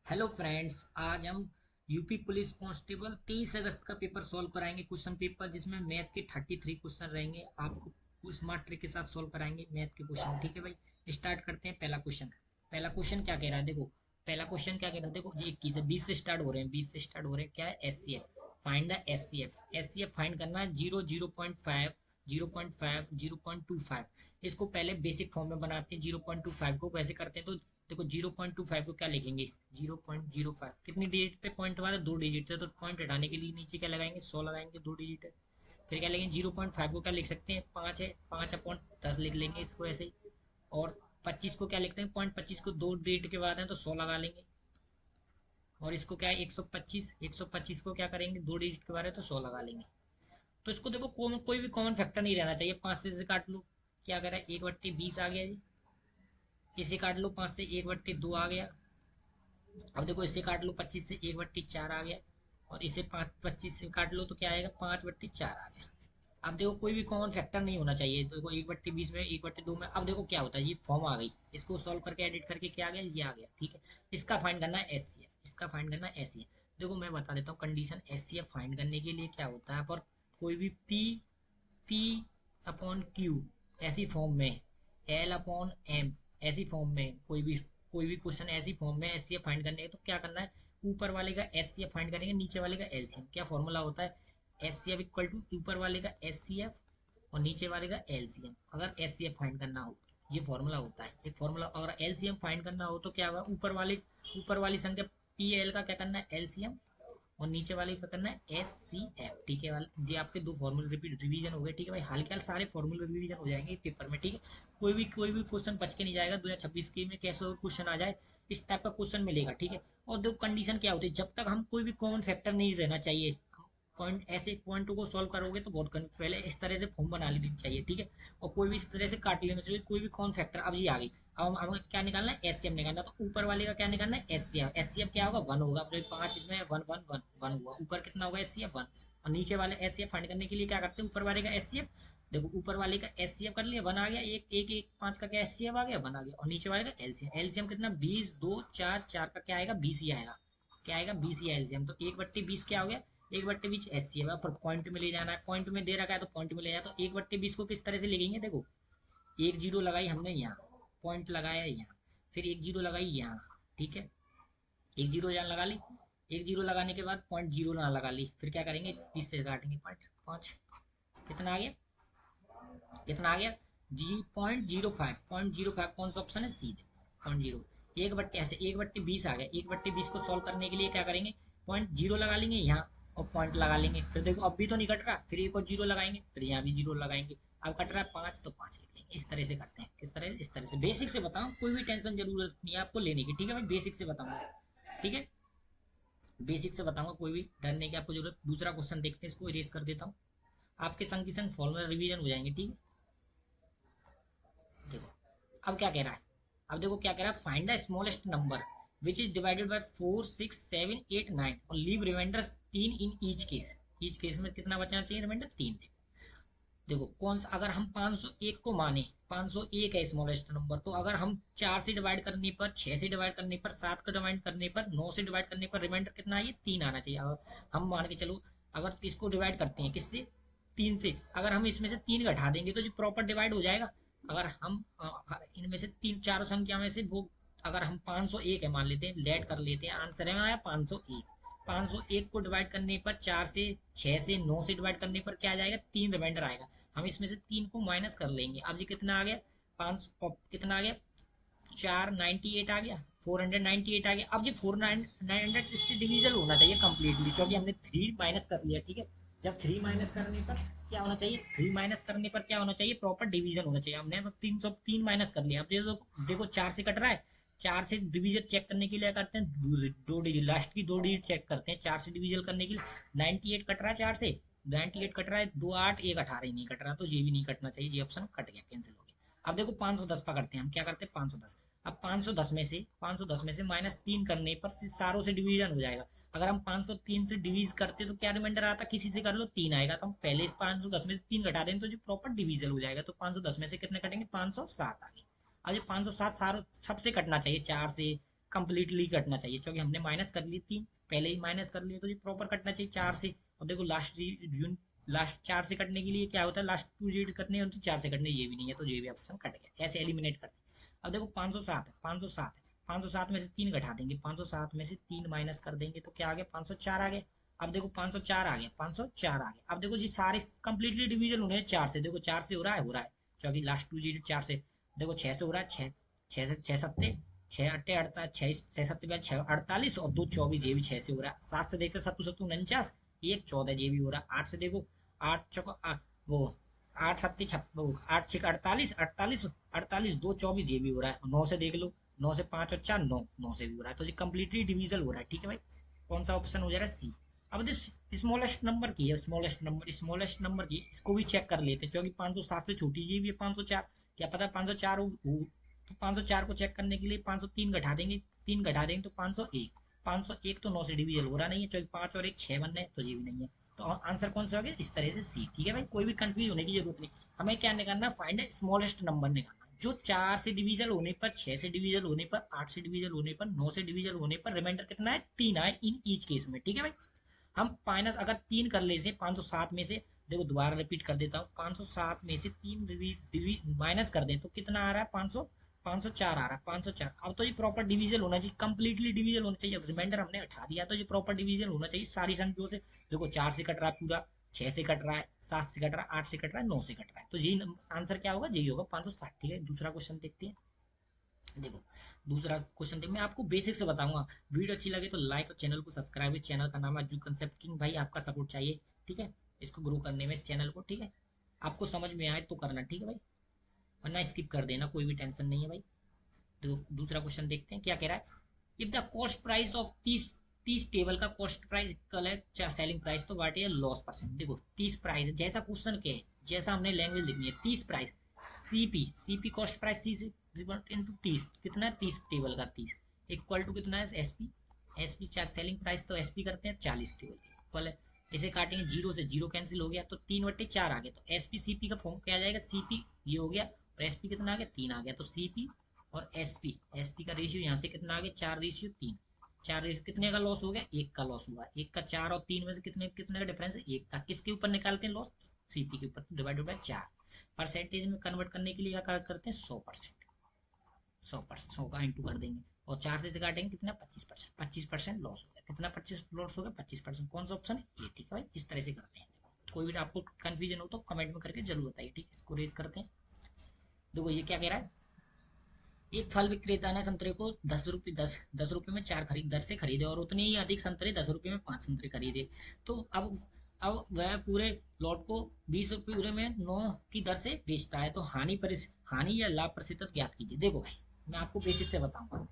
Hello friends, आज हम UP police constable 23 अगस्त का पेपर सॉल्व कराएंगे। क्वेश्चन पेपर जिसमें मैथ के 33 क्वेश्चन रहेंगे। आपको स्मार्ट ट्रिक के साथ सॉल्व कराएंगे मैथ के क्वेश्चन। ठीक है भाई, स्टार्ट करते हैं। पहला क्वेश्चन क्या कह रहा है, देखो। पहला क्वेश्चन क्या कह रहा है, देखो ये 21 है, 20 से स्टार्ट हो रहे हैं। 20 से स्टार्ट हो रहे हैं, क्या है? S C F. Find the S C F. S C F find करना है। 0, 0.5, 0.5, 0.25। इसको पहले बेसिक फॉर्म में बनाते हैं। 0.25 को कैसे करते हैं, तो देखो 0.25 को क्या लिखेंगे? 0.05। कितनी डिजिट पे पॉइंट हुआ था? 2 डिजिट है, तो पॉइंट हटाने के लिए नीचे क्या लगाएंगे? 100 लगाएंगे, 2 डिजिट है। फिर क्या लेंगे? 0.5 को क्या लिख सकते हैं? 5 है, 5/10 लिख लेंगे इसको ऐसे ही। और 25 को क्या लिखते हैं? 0.25 को 2 डिजिट के बाद है तो 100 लगा लेंगे। और इसको क्या है? 125। 125 को क्या करेंगे? 2 डिजिट के बाद है तो 100 लगा लेंगे। तो इसको देखो, कोई भी कॉमन फैक्टर नहीं रहना चाहिए। 5 से काट लो, क्या करा है? 1/20 आ गया जी। इसे काट लो, 5 से 1/2 आ गया। अब देखो इसे काट लो, 25 से 1/4 आ गया। और इसे 25 से काट लो तो क्या आएगा? 5/4 आ गया। अब देखो कोई भी कॉमन फैक्टर नहीं होना चाहिए। तो देखो 1/20 में, 1/2 में, अब देखो क्या होता है, ये फॉर्म आ गई। इसको सॉल्व करके एडिट करके क्या आ गया? ये आ गया। ठीक है, इसका फाइंड करना है एस सी एफ। इसका फाइंड करना है एस सी एफ। देखो मैं बता देता हूँ condition. S C F find करने के लिए क्या होता है, पर कोई भी पी पी अपॉन क्यू ऐसी फॉर्म में, एल अपॉन एम ऐसी फॉर्म में, कोई भी क्वेश्चन ऐसी फॉर्म में एस सी एफ फाइंड करने है तो क्या करना है? ऊपर वाले का एस सी एफ फाइंड करेंगे, नीचे वाले का एलसीएम। क्या फॉर्मूला होता है? S C F equal to ऊपर वाले का एस सी एफ और नीचे वाले का एलसीएम, अगर एस सी एफ फाइंड करना हो। ये फॉर्मूला होता है, एक फॉर्मूला। अगर एलसीएम फाइंड करना हो तो क्या होगा? ऊपर वाली संख्या पी एल का क्या करना है? एलसीएम। और नीचे वाले का करना है एस सी एफ। ठीक है वाले, ये आपके दो फॉर्मूले रिपीट रिवीजन हो गए। ठीक है भाई, हाल के हाल सारे फॉर्मूले रिवीजन हो जाएंगे पेपर में। ठीक है, कोई भी क्वेश्चन बच के नहीं जाएगा। 2026 के में कैसे क्वेश्चन आ जाए, इस टाइप का क्वेश्चन मिलेगा। ठीक है, और दो कंडीशन क्या होती है, जब तक हम कोई भी कॉमन फैक्टर नहीं रहना चाहिए। पॉइंट ऐसे पॉइंटों को सॉल्व करोगे तो बहुत पहले इस तरह से फॉर्म बना लेनी चाहिए। ठीक है, और कोई भी इस तरह से काट लेना चाहिए, कोई भी कॉमन फैक्टर। अब ये आ गई। अब हमें क्या निकालना है? एस सी एम निकालना। तो ऊपर वाले का क्या निकालना है? S C M. S C M क्या होगा? 1 होगा। अब जो 5 इसमें 1 1 1 1 हुआ, ऊपर कितना होगा? S C F 1। और नीचे वाले एस सी एफ फाइंड करने के लिए क्या करते हैं? ऊपर वाले का एस सी एफ। देखो ऊपर वाले का एस सी एफ कर लिया, 1 आ गया। एक एक एक 5 का क्या एस सी एफ आ गया? 1 आ गया। और नीचे वाले का एलसीएम। एलसीएम कितना? 20, 2, 4, 4 का क्या आएगा? 20 ही आएगा। क्या आएगा? 20 ही एलसीएम। तो 1/20 क्या हो गया? 1/20 एस सी है। पर पॉइंट में ले जाना है, पॉइंट में दे रखा है तो पॉइंट में ले जाना। तो 1/20 को किस तरह से लिखेंगे? देखो, एक जीरो लगाई हमने यहाँ, पॉइंट लगाया यहाँ, फिर एक जीरो लगाई यहाँ। ठीक है, एक जीरो यहाँ लगा ली। एक जीरो लगाने के बाद पॉइंट जीरो ना लगा ली, फिर क्या करेंगे? 20 से काटेंगे। पॉइंट 5। कितना आ गया? कितना आ गया? जी 0.05। 0.05 कौन सा ऑप्शन है? सी। Point zero. एक बट्टे ऐसे 1/20 आ गया। 1/20 को सॉल्व करने के लिए क्या करेंगे? पॉइंट जीरो लगा लेंगे यहाँ, और पॉइंट लगा लेंगे। फिर देखो अब भी तो नहीं कट रहा, फिर एक और जीरो लगाएंगे, फिर यहाँ भी जीरो लगाएंगे। अब कट रहा है 5 तो 5 लिख लेंगे। इस तरह से करते हैं। किस तरह? इस तरह से। बेसिक से बताऊँ, कोई भी टेंशन जरूरत नहीं है आपको लेने की। ठीक है भाई, बेसिक से बताऊंगा। ठीक है, बेसिक से बताऊंगा, कोई भी डरने की आपको जरूरत। दूसरा क्वेश्चन देखते हैं, इसको इरेज कर देता हूँ। आपके संग की संग फॉर्मूला रिवीजन हो जाएंगे। ठीक है, देखो अब क्या कह रहा है। अब देखो क्या कह रहा है, find the smallest number which is divided by 4, 6, 7, 8, 9 और leave remainder 3 in each case. Each case में कितना बचना चाहिए? रिमाइंडर 3। देखो कौन सा, अगर हम 501 को माने, 501 है स्मॉलेस्ट नंबर, तो अगर हम 4 से डिवाइड करने पर, 6 से डिवाइड करने पर, 7 को डिवाइड करने पर, 9 से डिवाइड करने पर रिमाइंडर कितना आइए? 3 आना चाहिए। अगर हम मान के चलो, अगर इसको डिवाइड करते हैं किससे? 3 से। अगर हम इसमें से 3 घटा देंगे तो जो प्रॉपर डिवाइड हो जाएगा। अगर हम इनमें से तीन चारों संख्या में से वो, अगर हम 501 है मान लेते हैं, लेट कर लेते हैं, आंसर है हमारा 501। 501 को डिवाइड करने पर, 4 से, 6 से, 9 से डिवाइड करने पर क्या आ जाएगा? 3 रिमाइंडर आएगा। हम इसमें से 3 को माइनस कर लेंगे। अब ये कितना आ गया? 5 कितना आ गया? 498 आ गया। 498 आ गया। अब ये 900 इससे डिविजल होना चाहिए कंप्लीटली, क्योंकि हमने 3 माइनस कर लिया। ठीक है, जब 3 माइनस करने पर क्या होना चाहिए? 3 माइनस करने पर क्या होना चाहिए? प्रॉपर डिवीजन होना चाहिए। हमने 303 माइनस कर लिया। अब देखो 4 से कट रहा है। 4 से डिवीजन चेक करने के लिए करते हैं, दो डिजिट, लास्ट की 2 डिजिट चेक करते हैं 4 से डिवीजन करने के लिए। 98 कट रहा है 4 से, 98 कट रहा है, 2 8 1 18 ही नहीं कट रहा, तो ये भी नहीं कटना चाहिए। ये ऑप्शन कट गया, कैंसिल हो गया। अब देखो 510 पकड़ते हैं हम। क्या करते हैं? 510। अब 510 में से -3 करने पर सारों से डिवीजन हो जाएगा। अगर हम 503 से डिवीज करते तो क्या रिमाइंडर आता? किसी से कर लो, 3 आएगा। तो हम पहले 510 में से 3 घटा दें तो जो प्रॉपर डिवीजन हो जाएगा। तो 510 में से कितने कटेंगे? 507 आ गए। अब ये 507 सारों सबसे कटना चाहिए, 4 से, कंप्लीटली कटना चाहिए, क्योंकि हमने माइनस कर ली 3 पहले ही माइनस कर लिए, तो ये प्रॉपर कटना चाहिए 4 से। अब देखो लास्ट 4 से कटने के लिए क्या होता है, लास्ट 2 डिजिट कटने हैं तो 4 से कटने, ये भी नहीं है तो ये भी ऑप्शन कट गया, ऐसे एलिमिनेट करते हैं। अब देखो 507 है, 507 है, 507 में से 3 घटा देंगे, 507 में से 3 माइनस कर देंगे तो क्या आ गया, 504 आ गया। अब देखो 504 आ गया, 504 आ गया। अब देखो जी सारे कंप्लीटली डिवीजन हो रहे हैं 4 से, देखो 4 से हो रहा है क्योंकि लास्ट 2 डिजिट 4 से। देखो 6 से हो रहा है, 6 6 से 6 सत्ते 6 अट्टे 48, 6 सत्ते 6 48 और 2 24, ये भी 6 से हो रहा है। 7 से देखते 7 7 49, 1 14, ये भी हो रहा है। 8 से देखो 8 चौको वो 8 सत्ती वो 8 6 48 48 48, 2 24, ये भी हो रहा है। 9 से देख लो, 9 से 5 और 4 9, 9 से भी हो रहा है, तो ये कंप्लीटली डिविजल हो रहा है। ठीक है भाई, कौन सा ऑप्शन हो जा रहा है, सी। अब स्मॉलेस्ट नंबर की है, स्मॉलेस्ट नंबर की, इसको भी चेक कर लेते हैं क्योंकि 507 से छोटी ये भी है 504, क्या पता 504 हो। तो 504 को चेक करने के लिए 503 घटा देंगे, 3 घटा देंगे तो 501, 501 तो 9 से डिविजल हो रहा नहीं है क्योंकि 5 और 1 6 बनना है, तो ये भी नहीं है। तो आंसर कौन सा हो गया, इस तरह से सी। ठीक है भाई, कोई भी कंफ्यूज होने की जरूरत नहीं, हमें क्या निकालना, फाइंड स्मॉलेस्ट नंबर निकालना जो 4 से डिवीजल होने पर, 6 से डिवीजल होने पर, 8 से डिवीजल होने पर, 9 से डिवीजल होने पर रिमाइंडर कितना है, 3 आए इन ईच केस में। ठीक है भाई, हम माइनस अगर 3 कर ले से 507 में से, देखो दोबारा रिपीट कर देता हूँ, 507 में से 3 माइनस कर दें तो कितना आ रहा है, 500 504 आ रहा है, 504। अब तो ये प्रॉपर डिवीजन होना चाहिए, कंप्लीटली डिवीजन होना चाहिए। रिमाइंडर हमने हटा दिया तो ये प्रॉपर डिवीजन होना चाहिए सारी संख्याओं से। देखो 4 से कट रहा है पूरा, 6 से कट रहा है, 7 से कट रहा है, 8 से कट रहा है, 9 से कट रहा है, तो यही आंसर क्या होगा, यही होगा 560। ठीक है, दूसरा क्वेश्चन देखते हैं। देखो दूसरा क्वेश्चन देखो, मैं आपको बेसिक से बताऊंगा, वीडियो अच्छी लगे तो लाइक और चैनल को सब्सक्राइब। चैनल का नाम है एजू कंसेप्ट किंग, भाई आपका सपोर्ट चाहिए। ठीक है, इसको ग्रो करने में इस चैनल को। ठीक है, आपको समझ में आए तो करना, ठीक है भाई, वरना स्किप कर देना, कोई भी टेंशन नहीं है भाई। तो दूसरा क्वेश्चन देखते हैं क्या कह रहा है। If the cost price of 30 table का कॉस्ट प्राइस इक्वल है सेलिंग प्राइस, तो व्हाट इज लॉस परसेंट। देखो 30 प्राइस जैसा क्वेश्चन के है, जैसा हमने लैंग्वेज लिखनी है, 30 प्राइस सीपी कॉस्ट प्राइस सी से इंटू 30 कितना है, 30 टेबल का 30 इक्वल टू कितना है, एसपी चार सेलिंग प्राइस तो एसपी करते हैं 40 टेबल इक्वल है। इसे काटेंगे, जीरो से जीरो कैंसिल हो गया तो 3/4 आ गया, तो एसपी सीपी का फॉर्म क्या आ जाएगा, सीपी ये हो गया और एसपी कितना आ गया, 3 आ गया, तो सीपी और एसपी का रेशियो यहाँ से कितना आ गया, 4:3। 4 कितने का लॉस हो गया, 1 का लॉस हुआ, 1 का 4 और 3 में से कितने कितने का डिफरेंस है, 1 का। किसके ऊपर निकालते हैं लॉस, सीपी के ऊपर, डिवाइडेड बाय 4। परसेंटेज में कन्वर्ट करने के लिए क्या करते हैं, 100%, 100% का इंटू कर देंगे और 4 से काटेंगे कितना, 25%, 25% लॉस हो गया, कितना 25 लॉस हो गया, 25%। कौन सा ऑप्शन है, ये। ठीक है भाई, इस तरह से करते हैं। कोई भी आपको कंफ्यूजन हो तो कमेंट में करके जरूर बताइए। ठीक है, इसको रेज करते हैं। देखो ये क्या कह रहा है, एक फल विक्रेता ने संतरे को 10 रुपये 10 रुपये में 4 खरीद दर से खरीदे और उतने ही अधिक संतरे 10 रुपये में 5 संतरे खरीदे। तो अब वह पूरे लॉट को 20 रुपये में 9 की दर से बेचता है, तो हानि या लाभ प्रतिशत ज्ञात कीजिए। देखो भाई, मैं आपको बेसिक से बताऊंगा,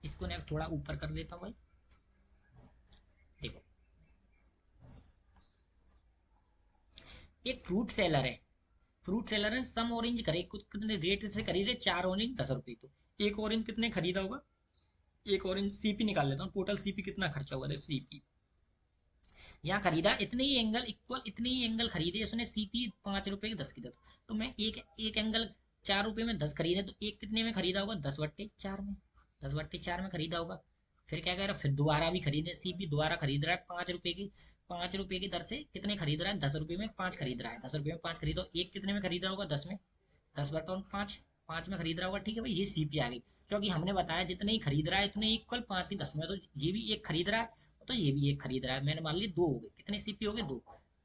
इसको मैं थोड़ा ऊपर कर लेता हूँ भाई। देखो एक फ्रूट सेलर है, सम ऑरेंज खरीद कितने रेट से खरीदे, 4 ऑरेंज 10 रुपये, तो एक ऑरेंज कितने खरीदा होगा, एक ऑरेंज सीपी निकाल लेता हूँ, टोटल सीपी कितना खर्चा होगा, देखो सीपी यहाँ खरीदा इतने ही एंगल इक्वल, इतने ही एंगल खरीदे उसने, सीपी 5 रुपए की 10 की दर, तो मैं एक एक एंगल 4 रुपए में 10 खरीदे, तो एक कितने में खरीदा होगा, 10/4 में, 10/4 में खरीदा होगा। फिर क्या कह रहा है, फिर दोबारा भी खरीदे, सीपी दोबारा खरीद रहा है 5 रुपए की, 5 रुपए की दर से कितने खरीद रहा है, 10 रुपए में 5 खरीद रहा है, 10 रुपए में 5 खरीदो, एक कितने में खरीद रहा होगा, 10 में, 10/5, 5 में खरीद रहा होगा। ठीक है भाई, ये सीपी आ गई, क्योंकि हमने बताया जितने ही खरीद रहा है इतने इक्वल 5 की 10 में, तो ये भी एक खरीद रहा है तो ये भी एक खरीद रहा है, मैंने मान ली 2 हो गए, कितने सीपी हो गए, 2।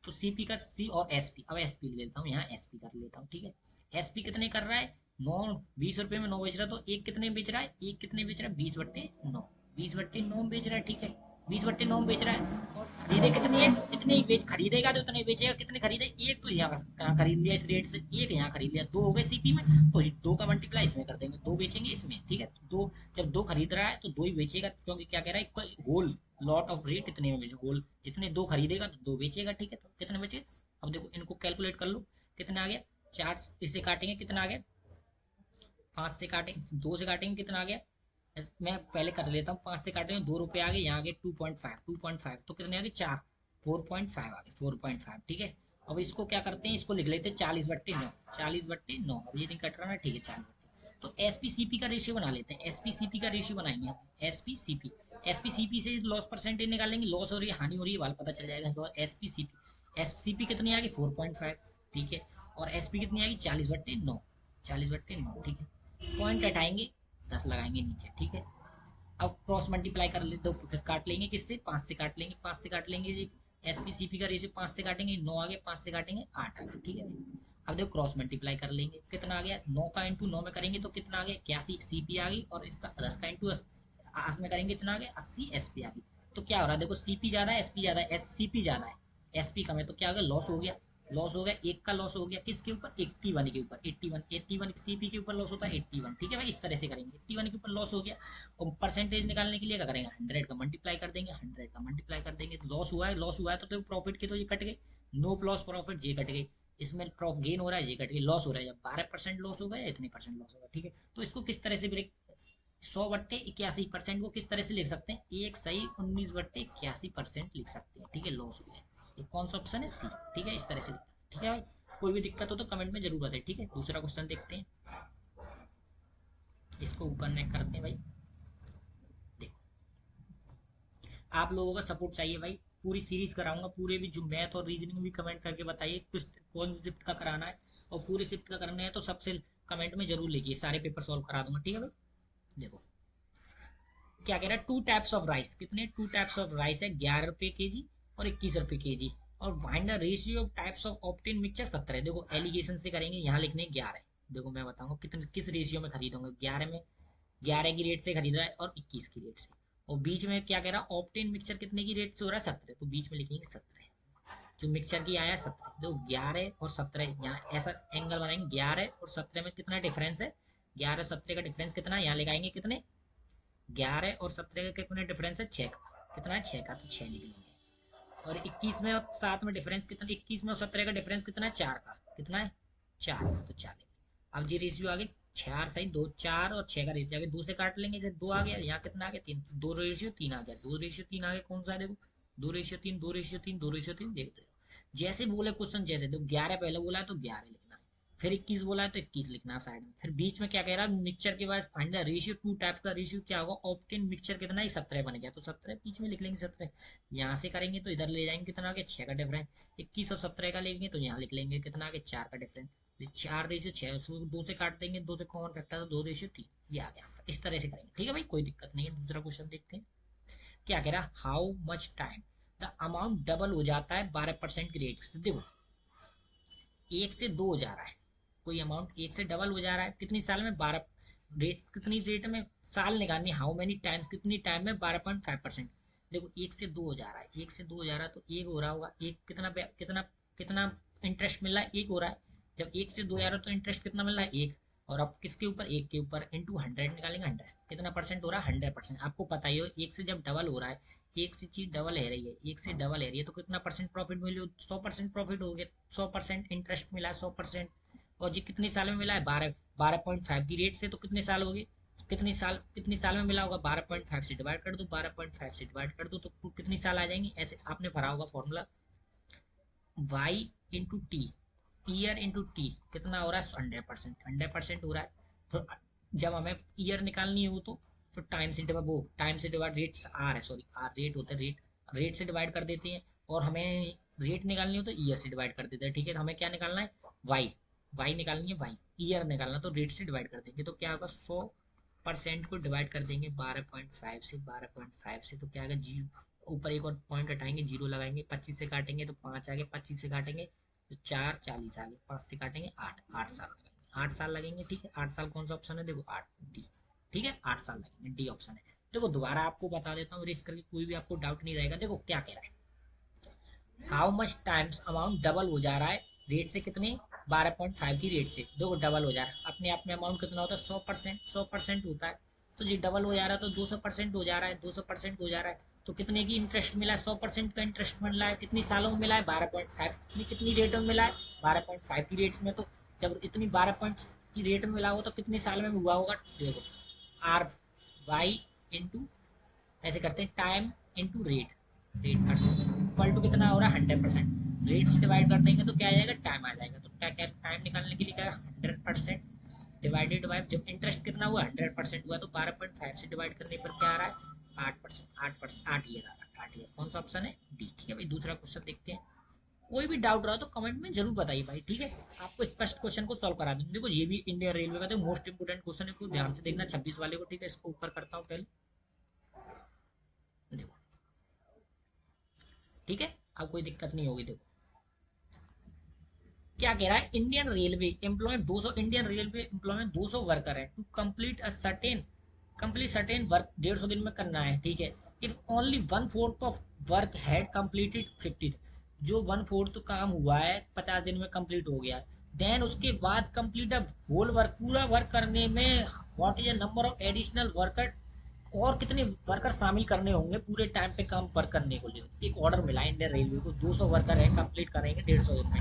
तो सीपी का सी और एसपी, अब एसपी ले लेता हूँ, यहाँ एसपी कर लेता हूँ। ठीक है, एसपी कितने कर रहा है, 9, 20 रुपए में 9 बेच रहा है, तो एक कितने बेच रहा है, एक कितने बेच रहा है, 20/9, 20/9 बेच रहा है। ठीक है, 20/9 बेच रहा है और खरीदे कितनी है, इतने ही बेच खरीदेगा तो उतने ही बेचेगा, कितने खरीदे, एक तो यहाँ खरीद लिया इस रेट से, एक यहाँ खरीद लिया, 2 हो गए सीपी में, तो 2 का मल्टीप्लाई इसमें कर देंगे, 2 बेचेंगे इसमें। ठीक है, तो दो, जब 2 खरीद रहा है तो 2 ही बेचेगा, क्योंकि क्या कह रहा है, equal whole lot of rate इतने में बेचे, होल जितने 2 खरीदेगा तो 2 बेचेगा। ठीक है, तो कितने बचे, अब देखो इनको कैलकुलेट कर लो, कितना आ गया, 4 इससे काटेंगे कितना आ गया, 5 से काटेंगे, 2 से काटेंगे कितना आ गया, मैं पहले कर लेता हूँ, 5 से काटेंगे 2 रुपये आ गए, यहाँ आ गए 2.5, तो कितने आ गए, 4, 4.5 आ गए, 4.5। ठीक है, अब इसको क्या करते हैं, इसको लिख लेते हैं 40/9, 40/9, अब ये नहीं कट रहा ना, ठीक है 40/9, तो एसपीसीपी का रेशियो बना लेते हैं, एसपीसीपी का रेशियो बनाएंगे हम, एसपीसीपी, एसपीसीपी से लॉस परसेंटेज निकालेंगे, लॉस हो रही है हानि हो रही है वाल पता चल जाएगा। तो एसपीसीपी, एसपीसीपी कितनी आ गई 4.5, ठीक है, और एसपी कितनी आ गई 40/9, 40/9, ठीक है, पॉइंट हटाएंगे 10 लगाएंगे नीचे, ठीक है। अब क्रॉस मल्टीप्लाई कर ले तो फिर काट लेंगे किससे, 5 से काट लेंगे, 5 से काट लेंगे जी, एसपीसीपी का रेशियो 5 से काटेंगे 9 आ गया, 5 से काटेंगे 8 आ गया, ठीक है। अब देखो क्रॉस मल्टीप्लाई कर लेंगे, कितना आ गया, 9 का इंटू 9 में करेंगे तो कितना आ गया 81 सीपी आ गई, और इसका 10 का इंटू 8 में करेंगे कितना आ गया 80 एसपी आ गई। तो क्या हो रहा है देखो, सीपी ज्यादा है एसपी ज्यादा है, सीपी ज्यादा है एसपी कम है, तो क्या हो गया लॉस हो गया, लॉस हो गया, एक का लॉस हो गया किसके ऊपर 81 के ऊपर, 81 सीपी के ऊपर लॉस होता है 81, ठीक है भाई, इस तरह से करेंगे, 81 के ऊपर लॉस हो गया। और परसेंटेज निकालने के लिए क्या करेंगे, 100 का मल्टीप्लाई कर देंगे, 100 का मल्टीप्लाई कर देंगे, लॉस हुआ है, लॉस हुआ है तो प्रॉफिट के तो ये कट गए, नो लॉस प्रॉफिट ये कट गई, इसमें प्रॉफिट गेन हो रहा है ये कट गई, लॉस हो रहा है जब 12% लॉस होगा या इतने परसेंट लॉस होगा, ठीक है। तो इसको किस तरह से ब्रेक, 100/81% को किस तरह से लिख सकते हैं, एक सही 19/81% लिख सकते हैं, ठीक है, लॉस हो गया, ये कौन सा ऑप्शन है सी, ठीक है, इस तरह से लिखते हैं, ठीक है भाई। कोई भी दिक्कत हो तो कमेंट में जरूर बताए, ठीक है। दूसरा क्वेश्चन देखते हैं, इसको ऊपर नहीं करते हैं भाई, देखो आप लोगों का सपोर्ट चाहिए भाई, पूरी सीरीज कराऊंगा, पूरे भी जो मैथ और रीजनिंग भी कमेंट करके बताइए किस कौन सी शिफ्ट का कराना है, और पूरी शिफ्ट का करना है तो सबसे कमेंट में जरूर लिखिए, सारे पेपर सॉल्व करा दूंगा, ठीक है भाई। देखो क्या कह रहा है, 2 टाइप्स ऑफ राइस, कितने 2 टाइप्स ऑफ राइस है, 11 रुपए kg और 21 रुपए kg, और find the ratio of types of obtain mixture 17। देखो एलिगेशन से करेंगे, यहाँ लिखने 11, देखो मैं बताऊंगा कितने किस रेशियो में खरीदोगे, 11 में, 11 की रेट से खरीद रहा है और 21 की रेट से, और बीच में क्या कह रहा है ऑप्टेन मिक्सचर कितने की रेट से हो रहा है 17, तो बीच में लिखेंगे 17, जो मिक्सचर की आया 17, देखो 11 और 17, यहाँ ऐसा एंगल बनाएंगे, 11 और 17 में कितना डिफरेंस है, 11 और 17 का डिफरेंस कितना है, यहाँ लगाएंगे कितने, 11 और 17 का कितना डिफरेंस है 6 का, कितना है 6 का, तो 6 निकलेंगे। और 21 में और 7 में डिफरेंस कितना, 21 में और 17 का डिफरेंस कितना है 4 का, कितना है 4 का, तो 4 लेंगे। अब जी रेशियो आ गए 4 सही 2, 4 और 6 का रेशियो आ गया, 2 से काट लेंगे, जैसे 2 आ गया, यहाँ कितना आ गया 3, 2 रेशियो 3 आ गया, 2 रेशियो 3 आ गया, कौन सा है देखो 2 रेशियो 3, 2 रेशियो 3, 2 रेशियो 3, देखते हो जैसे बोले क्वेश्चन, जैसे तो 11 पहले बोला है तो 11 लिखना है, फिर 21 बोला है तो 21 लिखना है साइड में, फिर बीच में क्या कह रहा है मिक्सचर के बाद फाइंड द रेशियो, 2 टाइप का रेशियो क्या होगा, ऑप्टेन मिक्सचर कितना है 17 बन गया, तो 17 बीच में लिख लेंगे 17, यहाँ से करेंगे तो इधर ले जाएंगे कितना आ गया 6 का डिफरेंस, 21 और 17 का लेंगे तो यहाँ लिख लेंगे कितना आ गया 4 का डिफरेंस, 4 रेशियो 6, उसको 2 से काट देंगे, 2 से कॉमन फैक्टर तो 2 रेशियो 3, ये आ गया आंसर, इस तरह से करेंगे, ठीक है भाई, कोई दिक्कत नहीं है। दूसरा क्वेश्चन देखते हैं, क्या कह रहा, how much time the amount double हो जाता है 12% की रेट से, देखो 1 से 2 हो जा रहा है, कोई अमाउंट 1 से डबल हो जा रहा है कितनी साल में, 12, रेट कितनी रेट में, साल निकालनी, हाउ मेनी टाइम्स कितनी टाइम में 12.5%, देखो 1 से 2 हो जा रहा है, 1 से 2 हो जा रहा है तो एक हो रहा होगा, एक कितना कितना कितना इंटरेस्ट मिल रहा है, एक हो रहा है, जब 1 से 2 जा रहा है तो इंटरेस्ट कितना मिल रहा है एक, और अब किसके ऊपर, एक के ऊपर, इंटू 100 निकालेंगे, 100 कितना परसेंट हो रहा है 100%, आपको पता ही हो एक से जब डबल हो रहा है, एक से चीज डबल है रही है, एक से डबल है रही है तो कितना परसेंट प्रॉफिट मिली, 100% प्रॉफिट हो गया, 100% इंटरेस्ट मिला है 100%, और जी कितने साल में मिला है 12.5 की रेट से, तो कितने साल हो गए, कितनी साल में मिला होगा, 12.5 से डिवाइड कर दो, 12.5 से डिवाइड कर दो तो कितनी साल आ जाएंगे, ऐसे आपने भरा होगा formula, Y into T, year into T, कितना हो रहा है 100%, 100% हो रहा है, फिर जब हमें ईयर निकालनी हो तो फिर टाइम से डिवाइड, वो टाइम से डिवाइड, रेट आर है, सॉरी आर रेट होता है, रेट से डिवाइड कर देते हैं, और हमें रेट निकालनी हो तो ईयर से डिवाइड कर देते हैं, ठीक है, तो हमें क्या निकालना है वाई निकालनी है, वाई ईयर निकालना तो रेट से डिवाइड कर देंगे, तो क्या होगा 100% को डिवाइड कर देंगे 12.5 से, 12.5 से तो क्या आएगा जीरो, ऊपर एक और पॉइंट हटाएंगे, जीरो लगाएंगे, 25 से काटेंगे तो 5 आ गए, 25 से काटेंगे तो 4, 40 आ गए, 5 से काटेंगे 8, 8 साल लगेंगे, 8 साल लगेंगे, ठीक है, 8 साल कौन सा ऑप्शन है, देखो 8 डी, ठीक है 8 साल लगेंगे, डी ऑप्शन है। देखो दोबारा आपको बता देता हूँ रेस करके, कोई भी आपको डाउट नहीं रहेगा, देखो क्या कह रहा है, how much times amount double हो जा रहा है रेट से, कितने 12.5 की रेट से, देखो डबल हो जा रहा है, अपने आप में अमाउंट कितना होता है 100%, 100% होता है, तो जी डबल हो जा रहा है तो 200% हो जा रहा है, 200% हो जा रहा है, तो कितने की इंटरेस्ट मिला है, 100% का इंटरेस्ट मिल रहा है, कितनी सालों में मिला है 12.5, कितनी रेट में मिला है 12.5 की रेट में, तो जब इतनी 12 पॉइंट की रेट में मिला हो तो कितने साल में हुआ होगा, देखो आर वाई इंटू, ऐसे करते हैं time into rate, rate percent equal to कितना हो रहा है 100%, रेट से डिवाइड कर देंगे तो क्या आ जाएगा टाइम आ जाएगा, तो क्या क्या टाइम निकालने के लिए क्या 100%, डिवाइडेड बाय, जब इंटरेस्ट कितना हुआ 100% हुआ तो 12.5 से डिवाइड करने पर क्या आ रहा है 8%, 8%, 8 ईयर आ रहा है, 8 ईयर। कौन सा ऑप्शन है डी। ठीक है भाई, दूसरा क्वेश्चन देखते हैं। कोई भी डाउट रहा तो कमेंट में जरूर बताइए भाई, ठीक है। आपको स्पष्ट क्वेश्चन को सॉल्व करा दूंगी। देखो ये भी इंडियन रेलवे का तो मोस्ट इंपोर्टेंट क्वेश्चन है, को ध्यान से देखना 26 वाले को, ठीक है। इसको ऊपर करता हूँ पहले, देखो ठीक है, अब कोई दिक्कत नहीं होगी। देखो क्या कह रहा है, Indian railway employment 200, Indian railway employment 200 worker है to complete a certain, complete certain work 150 दिन में करना है, ठीक है। If only 1/4 of work had completed 50, जो 1/4 काम हुआ है 50 दिन में कंप्लीट हो गया है, देन उसके बाद कंप्लीट अ होल वर्क, पूरा वर्क करने में what is the number of additional worker, और कितने वर्कर शामिल करने होंगे पूरे टाइम पे काम वर्क करने को लिए। एक ऑर्डर मिला है इंडियन रेलवे को, 200 वर्कर है कंप्लीट करेंगे 150 दिन में,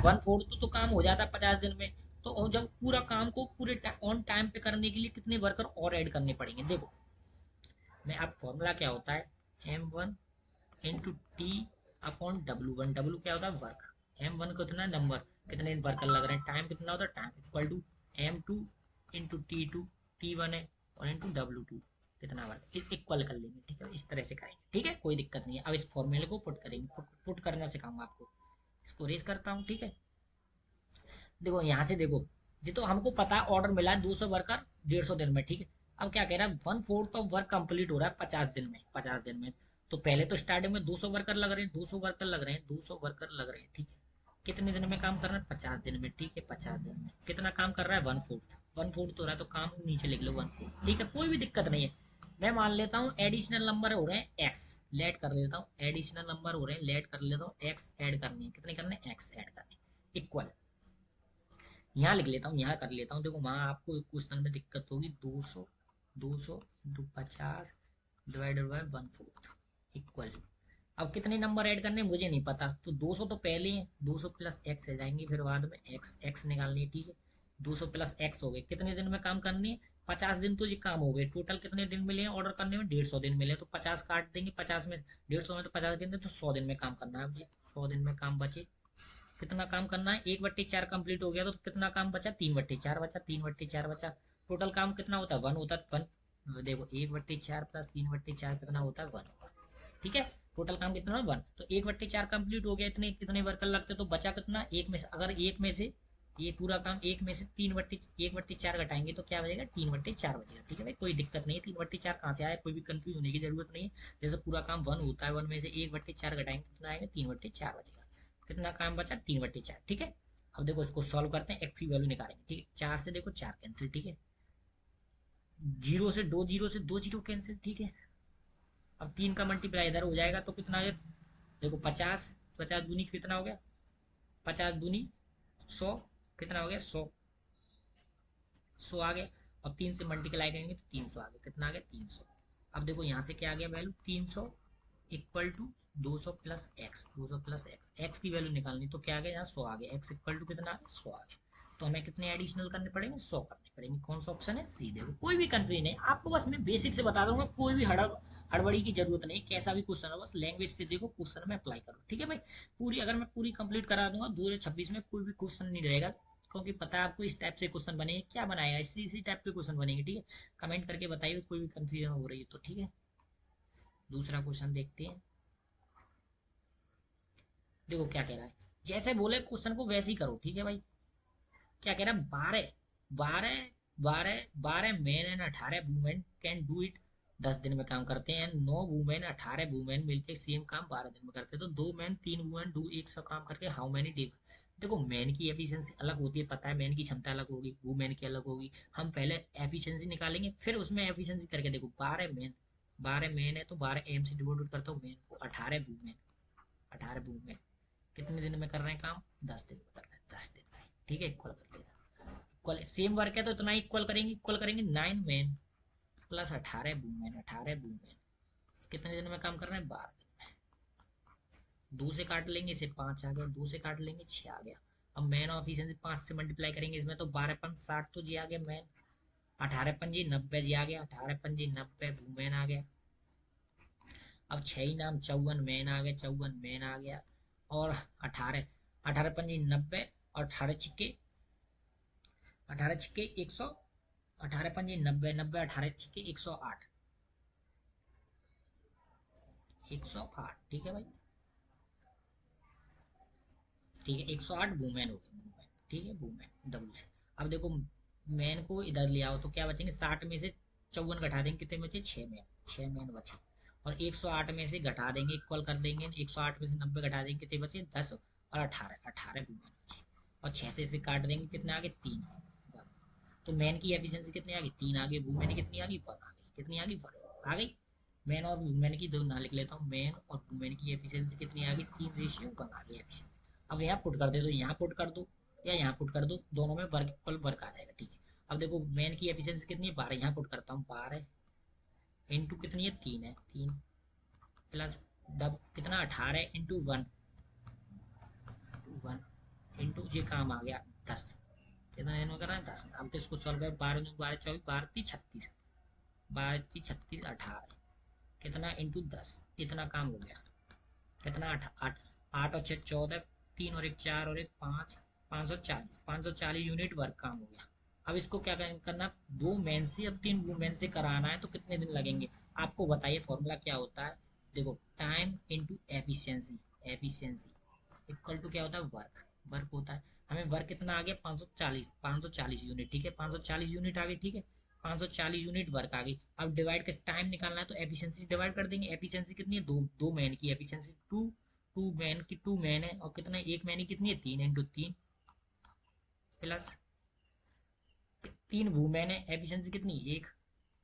1/4 तो काम हो जाता है 50 दिन में। तो जब पूरा काम को पूरे ऑन टाइम पे करने के लिए कितने वर्कर और ऐड करने पड़ेंगे। देखो मैं, अब फॉर्मूला क्या होता है, M1 × T/W1, डब्ल्यू क्या होता है वर्क, M1 कितना नंबर, कितने वर्कर लग रहे हैं, टाइम कितना होता है time, equal to M2 × T2, T1 है, और इंटू W2 कितना वर्क, इक्वल कर लेंगे, ठीक है। इस तरह से करेंगे, ठीक है, कोई दिक्कत नहीं है। अब इस फॉर्मूले को पुट करेंगे, पुट करना सिखाऊंगा आपको। इसको रेस करता हूँ, ठीक है। देखो यहाँ से देखो, ये तो हमको पता है ऑर्डर मिला है 200 वर्कर 150 दिन में, ठीक है। अब क्या कह रहा है 1/4 ऑफ वर्क कंप्लीट हो रहा है 50 दिन में, 50 दिन में। तो पहले तो स्टार्टिंग में 200 वर्कर लग रहे हैं, 200 वर्कर लग रहे हैं, 200 वर्कर लग रहे हैं, ठीक है। कितने दिन में काम कर रहा है 50 दिन में, ठीक है। 50 दिन में कितना काम कर रहा है 1/4, 1/4 हो रहा है तो काम नीचे लिख लो 1/4, ठीक है, कोई भी दिक्कत नहीं है। मैं मान लेता हूँ एडिशनल नंबर हो रहे हैं एक्स, लेट कर लेता हूँ, एडिशनल नंबर हो रहे हैं, लेट कर लेता हूँ, एक्स ऐड करनी है, कितने करने एक्स ऐड करने, इक्वल, यहाँ लिख लेता हूँ, यहाँ कर लेता हूँ। देखो वहां आपको क्वेश्चन में दिक्कत होगी, 200, 200 इंटू 50 डिवाइडेड बाय 1/4 इक्वल। अब कितने नंबर ऐड करने मुझे नहीं पता, तो 200 तो पहले है, 200 प्लस एक्स आ जाएंगे, फिर बाद में एक्स, एक्स निकालनी है, ठीक है। 200 प्लस एक्स हो गए, कितने दिन में काम करनी है 50 दिन, तो ये काम हो गए। टोटल कितने दिन मिले हैं ऑर्डर करने में 150 दिन मिले, तो 50 काट देंगे, 50 में 150 में तो 50 दिन, तो 100 दिन में काम करना है। अब जी 100 दिन में काम बचे, कितना काम करना है 1/4 कंप्लीट हो गया, तो कितना काम बचा 3/4 बचा, 3/4 बचा। टोटल काम कितना होता है 1 होता है 1, देखो 1/4 प्लस 3/4 कितना होता है 1, ठीक है। टोटल काम कितना है 1, तो 1/4 कंप्लीट हो गया, इतने कितने वर्कर लगते, तो बचा कितना एक में से, अगर एक में से ये पूरा काम एक में से 1/4 घटाएंगे तो क्या बचेगा 3/4 बचेगा, ठीक है भाई, कोई दिक्कत नहीं है। 3/4 कहाँ से आया, कोई भी कंफ्यूज होने की जरूरत नहीं है। जैसे पूरा काम 1 होता है, 1 में से 1/4 घटाएंगे कितना आएगा 3/4 बचेगा, कितना काम बचा 3/4, ठीक है। अब देखो इसको सॉल्व करते हैं, एक्स की वैल्यू निकालेंगे, ठीक है। 4 से देखो 4 कैंसिल, ठीक है। जीरो से 2 जीरो से 2 जीरो कैंसिल, ठीक है। अब 3 का मल्टीप्लाई इधर हो जाएगा तो कितना आ गया, देखो 50, 50 दूनी कितना हो गया 50 दूनी 100, कितना हो गया 100, 100 आ गया। अब 3 से मल्टीप्लाई करेंगे तो 300 आ गया, कितना आ गया 300। अब देखो यहाँ से क्या आ गया value 300 equal to 200 plus X, 200 plus X, X की वैल्यू निकालनी तो क्या आ गया यहाँ 100 आ गया, एक्स इक्वल टू कितना आ गया 100 आ गया। तो हमें कितने एडिशनल करने पड़ेंगे 100 करने पड़ेंगे। कौन सा ऑप्शन है सी। देखो कोई भी कंफ्यूजन है आपको, बस मैं बेसिक से बता दूंगा, कोई भी हड़बड़ी की जरूरत नहीं, कैसा भी क्वेश्चन हो बस लैंग्वेज से देखो, क्वेश्चन में अप्लाई करो, ठीक है भाई। पूरी अगर मैं पूरी कंप्लीट करा दूंगा 2026 में कोई भी क्वेश्चन नहीं रहेगा, क्योंकि पता है आपको इस टाइप से क्वेश्चन बनेंगे, क्या बनाएगा इसी टाइप के क्वेश्चन बनेंगे, ठीक है। कमेंट करके बताइए कोई भी कंफ्यूजन हो रही है तो, ठीक है। दूसरा क्वेश्चन देखते हैं। देखो क्या कह रहा है, जैसे बोले क्वेश्चन को वैसे ही करो, ठीक है भाई। क्या कह रहा है 12 12 12 main and 18 women can do it 10 दिन में काम करते हैं, 9 वुमेन 18 वुमेन मिलकर सेम काम 12 दिन में करते हैं, तो 2 मैन 3 वुमेन डू एक सा काम करके हाउ मैनी डे। देखो मैन की एफिशिएंसी अलग होती है, पता है मैन की क्षमता अलग होगी, वुमेन की अलग होगी। हम पहले एफिशिएंसी निकालेंगे फिर उसमें एफिशिएंसी करके, देखो 12 मैन है तो 12 एम से डिवाइड करता हूँ मैन को, 18 वुमेन, 18 वुमेन कितने दिन में कर रहे हैं काम 10 दिन में कर रहे हैं, 10 दिन में, ठीक है। इक्वल कर लिया, इक्वल सेम वर्क है तो इतना इक्वल करेंगे, इक्वल करेंगे 9 मैन प्लस 18 वुमेन, 18 वुमेन कितने दिन में काम कर रहे हैं 12 दिन में। 2 से काट लेंगे इसे 5 आ गया, 2 से काट लेंगे 6 आ गया। अब मैन ऑफ एफिशिएंसी 5 से मल्टीप्लाई करेंगे इसमें तो 12 × 5 = 60, तो जी आ गया मैन, 18 × 5 = 90 जी आ गया, 18 × 5 = 90 वुमेन आ गया। अब 6 ही नाम 54 मैन आ गया, 54 मैन आ गया। और 18, 18 × 5 = 90, और 18 छिक्के 18 छिक्के 100, 18 पंजे 90, 90 18 छिक्के 108, 108 ठीक है भाई, ठीक है 108 वुमेन हो गए, वुमेन ठीक है, वुमेन डब्ल्यू से। अब देखो मैन को इधर ले आओ तो क्या बचेंगे, 60 में से 54 घटा देंगे, कितने बचे 6 मैन, 6 मैन बचे। और 108 में से घटा देंगे, इक्वल कर देंगे, 108 में से 90 घटा देंगे, कितने बचे 10, और 18, 18 वुमेन बचे। और 6 से इसे काट देंगे, कितने आगे 3, तो मैन की एफिशिएंसी कितनी आ गई 3 आ गई, वुमेन कितनी आ गई 1 आ गई, कितनी आ गई 1 आ गई। मैन और वुमेन की दो ना लिख लेता हूँ, मैन और वुमेन की एफिशिएंसी कितनी आ गई 3:1 आ गई एफिशिएंसी। अब यहाँ पुट कर दे दो, यहाँ पुट कर दो या यहाँ पुट कर दो, दोनों में वर्क इक्वल वर्क आ जाएगा, ठीक है। अब देखो मैन की एफिशिएंसी कितनी है 12, यहाँ पुट करता हूँ 12 इंटू कितनी है 3 है, 3 प्लस डब कितना 18 इंटू 1, 1 इंटू ये काम आ गया 10, कितना एन कर रहा है 10। अब तो इसको सॉल्व कर, 12 12 24, 12 36, 12 36 18, कितना इंटू 10, इतना काम हो गया, कितना 8 8 8 और 6 14, 3 और 1 4 और 1 5, 540, 540 यूनिट वर्क काम हो गया। अब इसको क्या करना, दो मैन से अब 3 वुमेन से कराना है, तो कितने दिन लगेंगे आपको बताइए, फॉर्मूला क्या होता है। देखो time into efficiency, efficiency equal to क्या होता है वर्क, वर्क होता है। हमें वर्क कितना आ गया 540, 540 यूनिट, ठीक है 540 यूनिट आ गई, ठीक है 540 यूनिट वर्क आ गई। अब डिवाइड का टाइम निकालना है तो एफिशिएंसी डिवाइड कर देंगे, एफिशिएंसी कितनी है, दो मैन की एफिशिएंसी, टू मैन की, 2 मैन है, और कितना एक मैन की कितनी है 3 इंटू 3 प्लस 3 वुमेन है, एफिशिएंसी कितनी 1,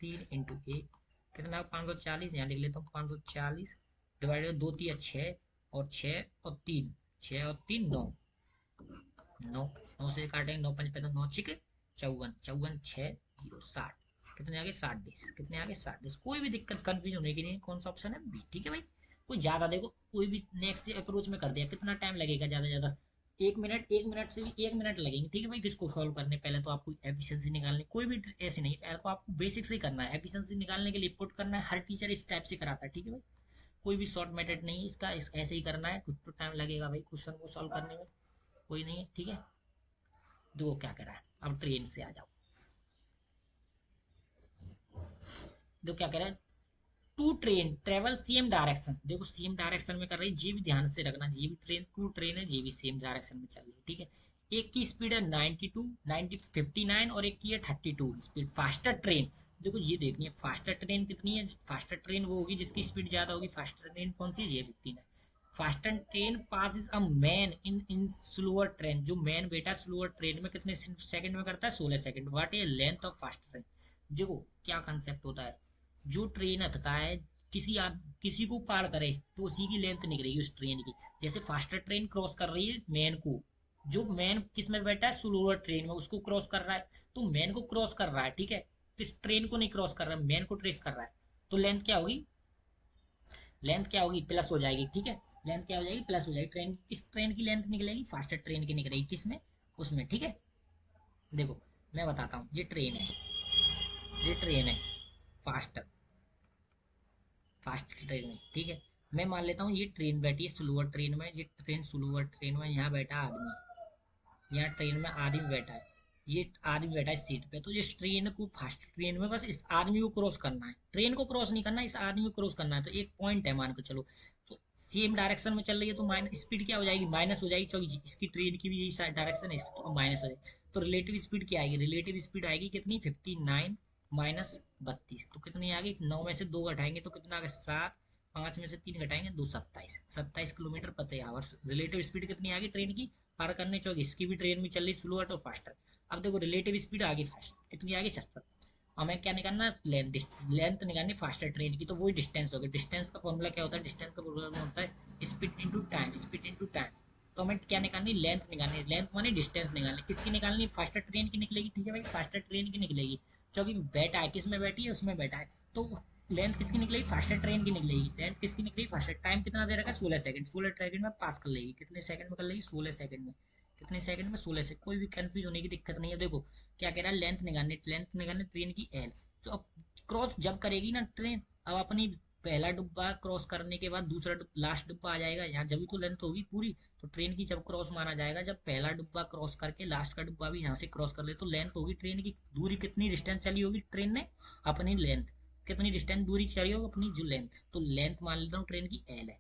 3 इंटू 1 कितना 540, यहाँ लिख लेता हूँ 540 डिवाइडेड 2 3 6, और 6 और 3, 6 और 3 9, 9 9 से काटेंगे, 9 5 9 छिके 54, 54 6 0 60, कितने आगे 60 डेज, कितने आगे 60 डेज। कोई भी दिक्कत कंफ्यूज होने की नहीं, कौन सा ऑप्शन है बी, ठीक है भाई। कोई ज्यादा देखो कोई भी नेक्स्ट अप्रोच में कर दिया, कितना टाइम लगेगा ज्यादा ज्यादा 1 मिनट, 1 मिनट से भी 1 मिनट लगेंगे, ठीक है भाई। किसको सॉल्व करने पहले तो आपको एफिशिएंसी निकालनी, कोई भी ऐसे नहीं, पहले को आपको बेसिक से ही करना है, एफिशिएंसी निकालने के लिए पुट करना है, हर टीचर इस टाइप से कराता है, ठीक है भाई। कोई भी शॉर्ट मेथड नहीं है इसका, ऐसे ही करना है, कुछ तो टाइम लगेगा भाई क्वेश्चन को सॉल्व करने में, कोई नहीं है, ठीक है। देखो क्या कह रहा है, अब ट्रेन से आ जाओ, देखो क्या कह रहा है, two train travel same direction, देखो सेम डायरेक्शन में कर रही है, जी भी ध्यान से रखना, जी भी ट्रेन, टू ट्रेन है, जी भी सेम डायरेक्शन में चल रही है, ठीक है। एक की स्पीड है 92, 90 59, और एक की है 32 स्पीड, फास्टर ट्रेन। देखो ये देखनी है फास्टर ट्रेन कितनी है, फास्टर ट्रेन वो होगी जिसकी स्पीड ज्यादा होगी, फास्टर ट्रेन कौन सी है, ये 59। Faster train passes a man in slower train, जो मैन बेटा स्लोअर ट्रेन में कितने सेकंड में करता है 16 second, what is length of fast train. देखो क्या कंसेप्ट होता है, जो ट्रेन हटता है किसी को पार करे तो उसी की लेंथ निकलेगी उस ट्रेन की। जैसे फास्टर ट्रेन क्रॉस कर रही है मैन को, जो मैन किस में बैठा है स्लोअर ट्रेन में, उसको क्रॉस कर रहा है, तो मैन को क्रॉस कर रहा है, ठीक है। इस ट्रेन को नहीं क्रॉस कर रहा है, मैन को ट्रेस कर रहा है, तो लेंथ क्या होगी, लेंथ क्या होगी प्लस हो जाएगी, ठीक है। लेंथ क्या हो जाएगी प्लस हो जाएगी, ट्रेन किस ट्रेन की लेंथ निकलेगी, फास्टर ट्रेन की निकलेगी, किसमें उसमें, ठीक है। देखो मैं बताता हूँ, ये ट्रेन है, ये ट्रेन है फास्टर, फास्ट ट्रेन में, ठीक है। मैं मान लेता हूँ ये ट्रेन बैठी है स्लोअर ट्रेन में, ये ट्रेन स्लोअर ट्रेन में, यहाँ बैठा आदमी, यहाँ ट्रेन में आदमी बैठा है, ये आदमी बैठा है सीट पे, तो इस ट्रेन को फास्ट ट्रेन में बस इस आदमी को क्रॉस करना है, ट्रेन को क्रॉस नहीं करना है, इस आदमी को क्रॉस करना है, तो एक पॉइंट है मान के चलो। तो सेम डायरेक्शन में चल रही है तो माइनस स्पीड क्या हो जाएगी, माइनस हो जाएगी, क्योंकि इसकी ट्रेन की भी यही डायरेक्शन है, तो माइनस हो जाएगी। तो रिलेटिव स्पीड क्या आएगी, रिलेटिव स्पीड आएगी कितनी 59 माइनस 32, तो कितनी आ गई, 9 में से 2 घटाएंगे तो कितना आ गया 7, 5 में से 3 घटाएंगे 2 27, 27 किलोमीटर प्रति आवर रिलेटिव स्पीड कितनी आ गई ट्रेन की, पार करने चौकी, इसकी भी ट्रेन में चल रही स्लोअर तो फास्टर। अब देखो रिलेटिव स्पीड आ गई फास्ट, कितनी आ गई 70। हमें क्या निकालना, लेंथ, लेंथ निकालनी फास्टर ट्रेन की, तो वही डिस्टेंस होगा। डिस्टेंस का फॉर्मूला क्या होता है, डिस्टेंस का फॉर्मूला होता है speed into time, speed into time. तो हमें क्या निकालनी, लेंथ निकालनी, लेंथ मानी डिस्टेंस निकालनी, किसकी निकालनी, फास्टर ट्रेन की निकलेगी, ठीक है भाई फास्टर ट्रेन की निकलेगी, क्योंकि बैठा है, किस में बैठी है उसमें बैठा है, तो लेंथ किसकी निकलेगी, फास्टर ट्रेन की निकलेगी, लेंथ किसकी निकलेगी फास्टर, टाइम कितना दे रखा है 16 सेकंड, 16 सेकंड में पास कर लेगी, कितने सेकंड में कर लेगी 16 सेकंड में, कितने सेकंड में 16 से, कोई भी कंफ्यूज होने की दिक्कत नहीं है। देखो क्या कह रहा है, लेंथ निकालनी, लेंथ निकालनी ट्रेन की एल, तो अब क्रॉस जब करेगी ना ट्रेन, अब अपनी पहला डिब्बा क्रॉस करने के बाद दूसरा लास्ट डिब्बा आ जाएगा यहाँ, जब भी तो लेंथ होगी पूरी। तो ट्रेन की जब क्रॉस माना जाएगा जब पहला डिब्बा क्रॉस करके लास्ट का डिब्बा भी यहाँ से क्रॉस कर ले, तो लेंथ होगी ट्रेन की। दूरी कितनी डिस्टेंस चली होगी ट्रेन ने, अपनी लेंथ। कितनी डिस्टेंस दूरी चली होगी अपनी जो लेंथ, तो लेंथ मान लेता हूँ ट्रेन की एल है।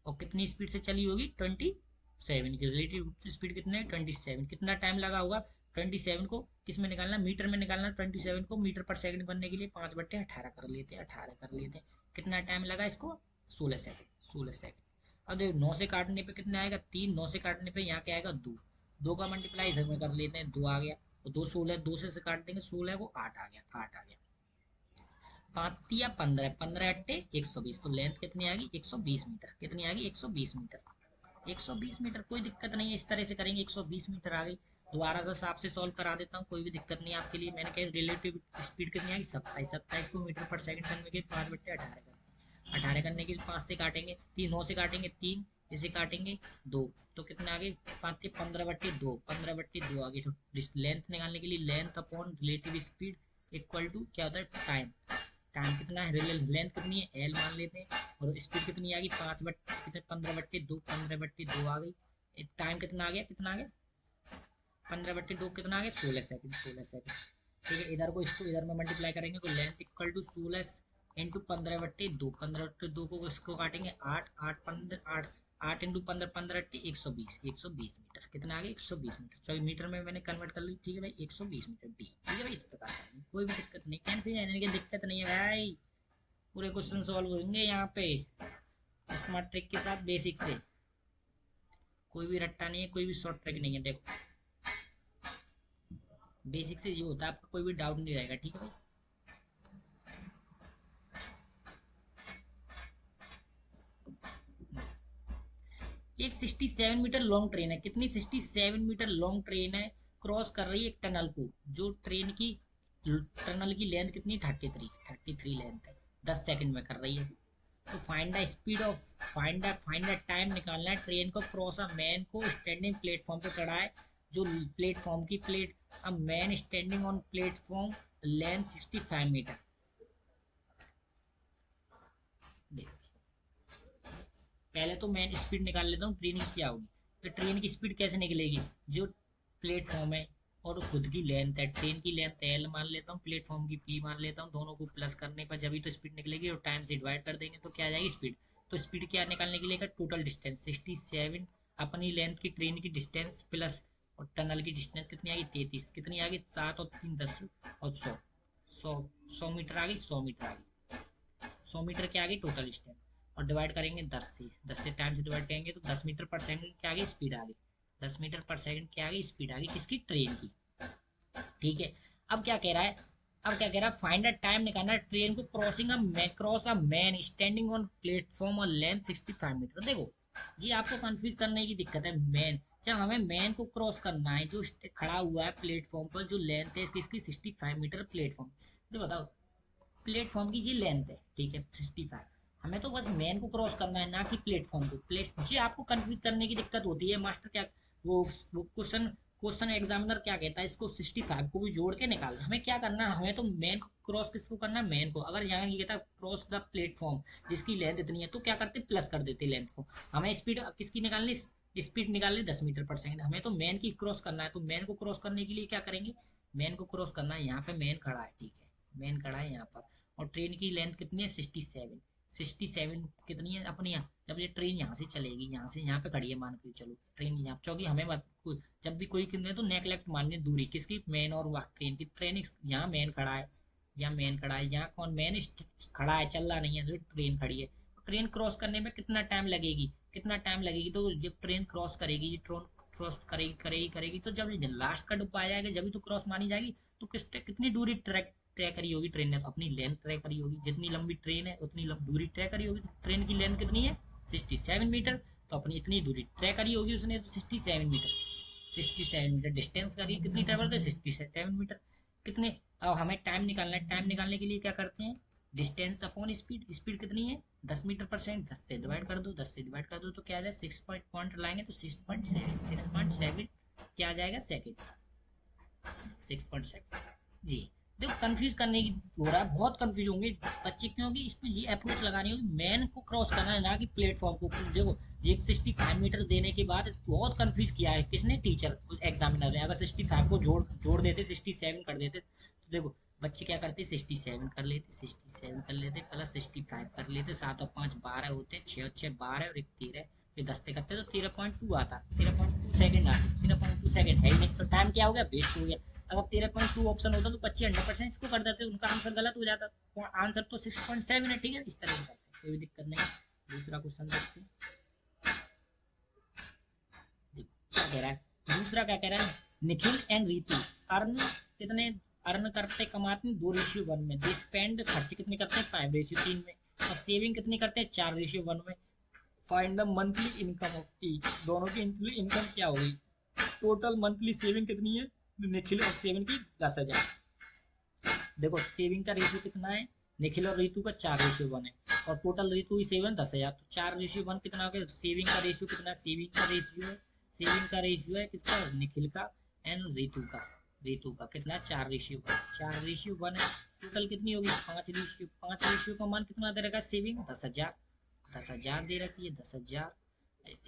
और कितनी स्पीड से चली होगी 27 की रिलेटिव स्पीड कितने 27। कितना टाइम लगा होगा 27 को किस में निकालना, मीटर में निकालना। 27 को मीटर पर सेकंड बनने के लिए 5/18 कर लेते हैं, 18 कर लेते हैं। कितना टाइम लगा इसको 16 सेकंड, 16 सेकंड। अब देखो 9 से काटने पे कितना आएगा 3, 9 से काटने पे यहाँ क्या आएगा 2, 2 का मल्टीप्लाई इधर में कर लेते हैं 2 आ गया। तो 2 16, 2 से काट देंगे 16 को 8 आ गया, 8 आ गया। 5 या 15, 15 अट्टे 120। तो लेंथ कितनी आ गई 120 मीटर। कितनी आ गई 120 मीटर। 120 मीटर कोई दिक्कत नहीं है, इस तरह से करेंगे 120 मीटर आ गई। दोबारा से आपसे सॉल्व करा देता हूँ, कोई भी दिक्कत नहीं है आपके लिए। मैंने कहा रिलेटिव स्पीड कितनी आ गई 27, 27 को मीटर पर सेकंड करने के 5/18 करते, 18 करने के लिए 5 से काटेंगे 3, 9 से काटेंगे 3, इसे काटेंगे 2, तो कितना आ गई 5 15/2, 15/2 आ गई। लेंथ निकालने के लिए length upon relative speed equal to क्या होता है टाइम। टाइम कितना है, लेंथ कितनी है एल मान लेते हैं, और स्पीड कितनी आ गई 15/2, 15/2 आ गई। टाइम कितना आ गया, कितना आ गया 15/2 कितना आ गया 16 सेकंड, 16 सेकंड। ठीक है, इधर को इसको इधर में मल्टीप्लाई करेंगे तो लेंथ इक्वल टू 16 इंटू 15/2, 15/2 को इसको काटेंगे 8, 8 15 8, 8 इंटू 15, 15 120, 120 मीटर। कितना आ गया 120 मीटर। सॉरी मीटर में मैंने कन्वर्ट कर ली, ठीक है भाई 120 मीटर डी। ठीक है भाई, इस प्रकार का कोई भी दिक्कत नहीं, कैंसिल जाने की दिक्कत नहीं है भाई। पूरे क्वेश्चन सॉल्व होंगे यहाँ पे स्मार्ट ट्रिक के साथ, बेसिक से। कोई भी रट्टा नहीं है, कोई भी शॉर्ट ट्रिक नहीं है। देखो बेसिक से ये होता है, आपका कोई भी डाउट नहीं रहेगा। ठीक है भाई, एक 67 मीटर लॉन्ग ट्रेन है। कितनी 67 मीटर लॉन्ग ट्रेन है, क्रॉस कर रही है एक टनल को। जो ट्रेन की टनल की लेंथ कितनी 33 लेंथ है, 10 सेकंड में कर रही है। तो find the speed of, find the time निकालना है ट्रेन को क्रॉस अ मैन को स्टैंडिंग प्लेटफॉर्म पे खड़ा है। जो प्लेटफॉर्म की plate, a man standing on platform, length 65 metre. पहले तो मैं स्पीड निकाल लेता हूँ ट्रेन की क्या होगी। तो ट्रेन की स्पीड कैसे निकलेगी, जो प्लेटफॉर्म है और खुद की लेंथ है, ट्रेन की लेंथ एल मान लेता हूँ, प्लेटफॉर्म की पी मान लेता हूँ, दोनों को प्लस करने पर जब भी तो स्पीड निकलेगी, और टाइम से डिवाइड कर देंगे तो क्या आ जाएगी स्पीड। तो स्पीड क्या निकालने के लिए टोटल डिस्टेंस 67, अपनी लेंथ की ट्रेन की डिस्टेंस प्लस और टनल की डिस्टेंस कितनी आ गई 33। कितनी आ गई 7 और 3 10 और 100, 100 100 मीटर आ गई, 100 मीटर आ गई, 100 मीटर के आगे टोटल डिस्टेंस। और डिवाइड करेंगे 10 से, 10 से टाइम से डिवाइड करेंगे तो 10 मीटर पर सेकंड के आगे स्पीड आ गई, 10 मीटर पर सेकंड के आगे स्पीड आ गई किसकी, ट्रेन की। ठीक है, अब क्या कह रहा है, अब क्या कह रहा है फाइंड द टाइम निकालना है ट्रेन को cross a man standing on platform और लेंथ 65 मीटर। देखो जी आपको कंफ्यूज करने की दिक्कत है। मैन, जब हमें मैन को क्रॉस करना है जो खड़ा हुआ है प्लेटफॉर्म पर, जो लेंथ है इसकी 65 मीटर प्लेटफॉर्म। तो बताओ प्लेटफॉर्म की जी लेंथ है, ठीक है 65, हमें तो बस मेन को क्रॉस करना है ना कि प्लेटफॉर्म को। प्लेट जी आपको कंफ्यूज करने की दिक्कत होती है मास्टर क्या, वो क्वेश्चन, क्वेश्चन एग्जामिनर क्या कहता है इसको 65 को भी जोड़ के निकाल। हमें क्या करना है, हमें तो मेन को क्रॉस किसको करना है, मेन को। अगर यहाँ ये कहता है क्रॉस द प्लेटफॉर्म जिसकी लेंथ इतनी है, तो क्या करते प्लस कर देते लेंथ को। हमें स्पीड किसकी निकालनी, स्पीड निकालनी 10 मीटर पर सेकंड। हमें तो मेन की क्रॉस करना है, तो मेन को क्रॉस करने के लिए क्या करेंगे, मेन को क्रॉस करना है, यहाँ पे मेन खड़ा है, ठीक है मेन खड़ा है यहाँ पर। और ट्रेन की लेंथ कितनी है 67, 67 कितनी है अपनी यहाँ। जब ये ट्रेन यहाँ से चलेगी, यहाँ से यहाँ पे खड़ी है मान के चलो ट्रेन यहाँ चौकी, हमें जब भी कोई कितने तो नेगलेक्ट माननी दूरी किसकी, मेन और ट्रेन की। ट्रेन यहाँ मेन खड़ा है, यहाँ मेन खड़ा है, यहाँ कौन मेन खड़ा है चल रहा नहीं है, तो ट्रेन खड़ी है। ट्रेन क्रॉस करने में कितना टाइम लगेगी, कितना टाइम लगेगी, तो जब ट्रेन क्रॉस करेगी, ये ट्रेन क्रॉस करेगी करेगी करेगी, तो जब लास्ट का डिब्बा आ जाएगा जब भी तो क्रॉस मानी जाएगी। तो कितनी दूरी ट्रैक तय करी होगी ट्रेन ने, तो अपनी लेंथ तय करी होगी। जितनी लंबी ट्रेन है उतनी दूरी तय करी होगी। तो ट्रेन की लेंथ कितनी है 67 मीटर, तो अपनी इतनी दूरी तय करी होगी उसने, तो 67 मीटर, 67 मीटर डिस्टेंस करी, कितनी ट्रेवल कर 67 मीटर। कितने, अब हमें टाइम निकालना है, टाइम निकालने के लिए क्या करते हैं, डिस्टेंस अपॉन स्पीड। स्पीड कितनी है 10 मीटर पर सेकंड, 10 से डिवाइड कर दो, 10 से डिवाइड कर दो तो क्या आ जाए 6 पॉइंट लाएंगे तो 6.7, 6.7 क्या आ जाएगा सेकंड, 6.7 जी। देखो कंफ्यूज करने की हो रहा है, बहुत कंफ्यूज होंगे बच्चे, क्योंकि इस पे ये अप्रोच लगानी होगी, मैन को क्रॉस करना है ना कि प्लेटफॉर्म को। देखो ये 65 मीटर देने के बाद बहुत कंफ्यूज किया है किसने, टीचर उस एग्जामिनर ने। अगर 65 को जोड़ जोड़ देते, 67 कर देते, तो देखो बच्चे क्या करते, 67 कर लेते, 67 कर लेते प्लस 65 कर लेते, 7 और 5 12 होते, 6 और 6 12 और 1 13, फिर 10 करते तो 13.2 आता, 13.2 सेकेंड आता, 13.2 सेकेंड है ही नहीं, तो टाइम क्या हो गया, वेस्ट हो गया। अगर 13.2 ऑप्शन होता तो बच्चे 100% इसको कर देते, उनका आंसर गलत हो जाता, तो आंसर तो 6.7 है, ठीक है, इस तरह से करते हैं, कोई भी दिक्कत नहीं है। दूसरा क्वेश्चन देखते हैं, देखो क्या कह रहा है। दूसरा क्या कह रहा है, निखिल एंड रीतू अर्न कितने, अर्न करते कमाते हैं 2:1 में, दे स्पेंड खर्च कितने करते हैं 5:3 में, और सेविंग कितनी करते हैं 4:1 में। Find the monthly income of each, दोनों की इनकम क्या होगी। टोटल मंथली सेविंग कितनी है निखिल और सेविंग की, 10,000। देखो सेविंग का रेशियो कितना है, निखिल और रीतू का 4:1 है, और टोटल रीतू की सेविंग 10,000, तो 4:1 कितना हो गया। सेविंग का रेशियो कितना है, सेविंग का रेशियो है किसका, निखिल का एंड रीतू का कितना, 4:1 है। टोटल कितनी होगी, 5:5 का मान कितना दे रखा है, सेविंग 10,000, 10,000 दे रखी है, 10,000।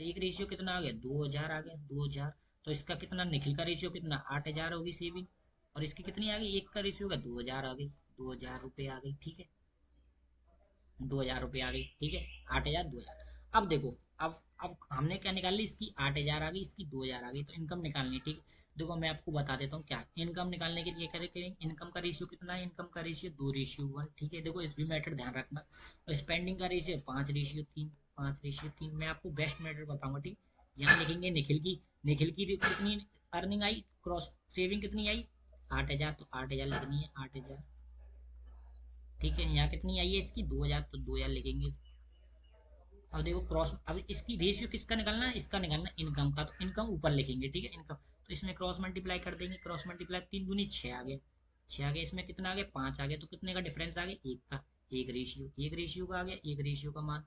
एक रेशियो कितना आ गया, 2,000 आ गया, 2,000। तो इसका कितना, निखिल का रेशियो कितना, 8,000 होगी सेविंग, और इसकी कितनी आ गई, एक का रेशियो का 2,000 आ गई, 2,000 रुपये आ गई, ठीक है, 2,000 रुपये आ गई, ठीक है, 8,000 2,000। अब देखो, अब हमने क्या निकाल ली, इसकी 8,000 आ गई, इसकी 2,000 आ गई, तो इनकम निकालनी है, ठीक है। देखो मैं आपको बता देता हूँ क्या इनकम निकालने के लिए करेंगे। इनकम का रेशियो कितना है, इनकम का रेशियो 2:1, ठीक है। देखो इस भी मैटर ध्यान रखना। और स्पेंडिंग का रेशियो 5:3, 5:3। मैं आपको बेस्ट मैटर बताऊंगा, ठीक। यहाँ लिखेंगे निखिल की कितनी अर्निंग आई, क्रॉस सेविंग कितनी आई 8,000, तो 8,000 लिखनी है, 8,000, ठीक है। यहाँ कितनी आई है इसकी 2,000, तो 2,000 लिखेंगे। अब देखो क्रॉस, अब इसकी रेशियो किसका निकालना है, इसका निकालना है इनकम का, तो इनकम ऊपर लिखेंगे, ठीक है, इनकम। तो इसमें क्रॉस मल्टीप्लाई कर देंगे, क्रॉस मल्टीप्लाई 3 दूनी 6 आ गए, 6 आ गए, इसमें कितना आ गया 5 आ गया, तो कितने का डिफरेंस आ गया, एक का, एक रेशियो का आ गया, एक रेशियो का मान,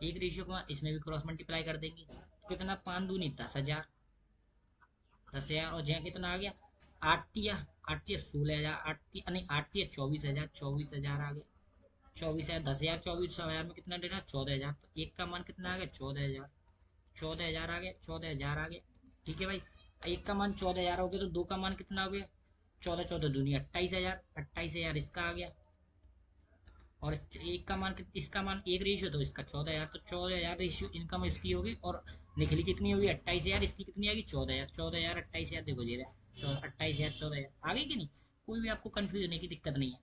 एक रेशियो का मान, इसमें भी क्रॉस मल्टीप्लाई कर देंगे, तो कितना 5 दूनी 10,000, 10,000, और जहाँ कितना आ गया 8 8 16,000, 8 नहीं 8 24,000, 24,000 आ गया, 24,000, 10,000 24,000 में कितना देना 14,000, तो एक का मान कितना आ गया 14,000, 14,000 आ गया, 14,000 आ गया, ठीक है भाई। एक का मान 14,000 हो गया, तो दो का मान कितना हो गया, 14 14 दूनी 28,000, 28,000 इसका आ गया, और एक का मान इसका मान एक रेशियो, तो इसका 14,000, तो 14,000 रेशियो इनकम इसकी होगी, और निखिल कितनी होगी 28,000, इसकी कितनी आएगी 14,000, 14,000 28,000, देखो जी 28,000 14,000 आ गई कि नहीं। कोई भी आपको कंफ्यूज होने की दिक्कत नहीं है,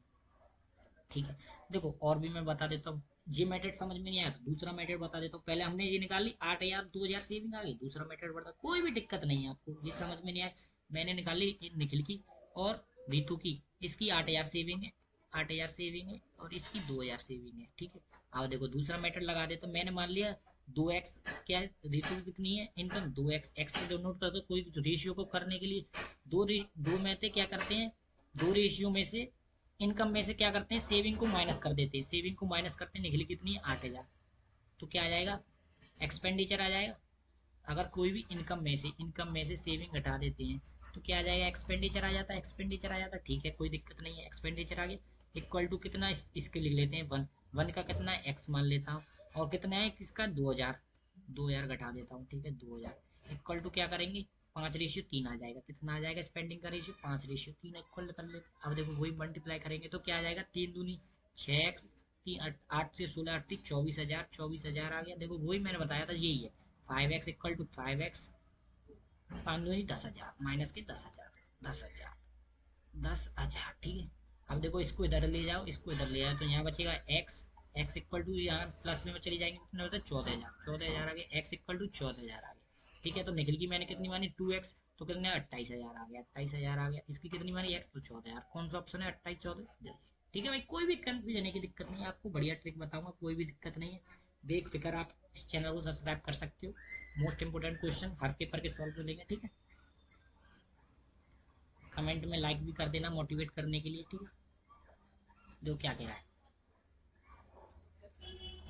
ठीक है। देखो और भी मैं बता देता हूँ, ये मेथड समझ में नहीं आया तो दूसरा मेथड बता देता हूँ। पहले हमने ये निकाली 8,000 2,000 सेविंग आ गई, दूसरा मेथड बता, कोई भी दिक्कत नहीं है आपको, ये समझ में नहीं आया। मैंने निकाली निखिल की और रीतू की, इसकी 8,000 सेविंग है, 8,000 सेविंग है, और इसकी 2,000 सेविंग है, ठीक है। अब देखो दूसरा मेथड लगा दे, तो मैंने मान लिया 2x, क्या है रीतु की कितनी है इनकम 2x, एक्स से डिनोट करते कोई रेशियो को करने के लिए, दो में से क्या करते हैं, दो रेशियो में से इनकम में से क्या करते हैं, सेविंग को माइनस कर देते हैं, सेविंग को माइनस करते हैं, निकली कितनी है 8,000, तो क्या आ जाएगा एक्सपेंडिचर आ जाएगा। अगर कोई भी इनकम में से सेविंग घटा देते हैं, तो क्या आ जाएगा एक्सपेंडिचर आ जाता है, एक्सपेंडिचर आ जाता है, ठीक है, कोई दिक्कत नहीं है, एक्सपेंडिचर आ गया। इक्वल टू कितना इसके लिख लेते हैं 1, 1 का कितना है एक्स मान लेता हूँ, और कितना है किसका 2,000, 2,000 घटा देता हूँ, ठीक है 2,000 इक्वल टू क्या करेंगे 5:3 आ जाएगा, कितना आ जाएगा स्पेंडिंग का रेशियो 5:3 इक्वल कर लेते। अब देखो वही मल्टीप्लाई करेंगे, तो क्या आ जाएगा 3 दूनी 6x, 8 से 16 8 24,000, 24,000 आ गया। देखो वही मैंने बताया था, यही है 5x इक्वल टू 5x, 5 दूनी 10,000 माइनस के 10,000, 10,000, 10,000, ठीक है। अब देखो इसको इधर ले जाओ, इसको इधर ले जाओ, तो यहाँ बचेगा x, x इक्वल टू यहाँ प्लस में चली जाएंगे, कितना होता है 14,000, 14,000 आ गया, x इक्वल टू 14,000 आ गया, ठीक है। तो निखिल की मैंने कितनी मानी 2x, तो कितने 28,000 आ गया, 28,000 आ गया, इसकी कितनी मानी x, तो 14,000, कौन सा ऑप्शन है 28 14, ठीक है भाई। कोई भी कंफ्यूज होने की दिक्कत नहीं है, आपको बढ़िया ट्रिक बताऊंगा, कोई भी दिक्कत नहीं है, बेफिक्र आप इस चैनल को सब्सक्राइब कर सकते हो। मोस्ट इंपोर्टेंट क्वेश्चन हर पेपर के सॉल्व करेंगे, ठीक है। कमेंट में लाइक भी कर देना मोटिवेट करने के लिए, ठीक है। जो क्या कह रहा है,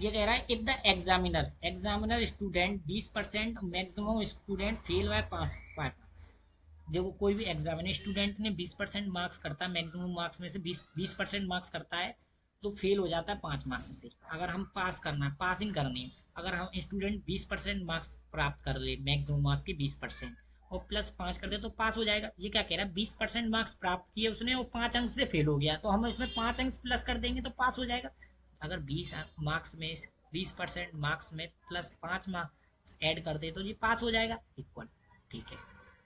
ये कह रहा है if the examiner student 20% maximum student fail by 5, देखो कोई भी एग्जामिने स्टूडेंट ने 20% मार्क्स करता है, मैक्सिमम मार्क्स में से 20% मार्क्स करता है, तो फेल हो जाता है 5 मार्क्स से। अगर हम पास करना है, पासिंग करनी है, अगर हम स्टूडेंट 20% मार्क्स प्राप्त कर ले, मैक्सिमम मार्क्स के 20% और प्लस 5 कर दे तो पास हो जाएगा। ये क्या कह रहा है, 20% मार्क्स प्राप्त किए उसने और 5 अंक से फेल हो गया, तो हम इसमें 5 अंक प्लस कर देंगे तो पास हो जाएगा। अगर 20 मार्क्स में 20% मार्क्स में प्लस 5 मार्क्स ऐड कर दे तो ये पास हो जाएगा, इक्वल। ठीक है,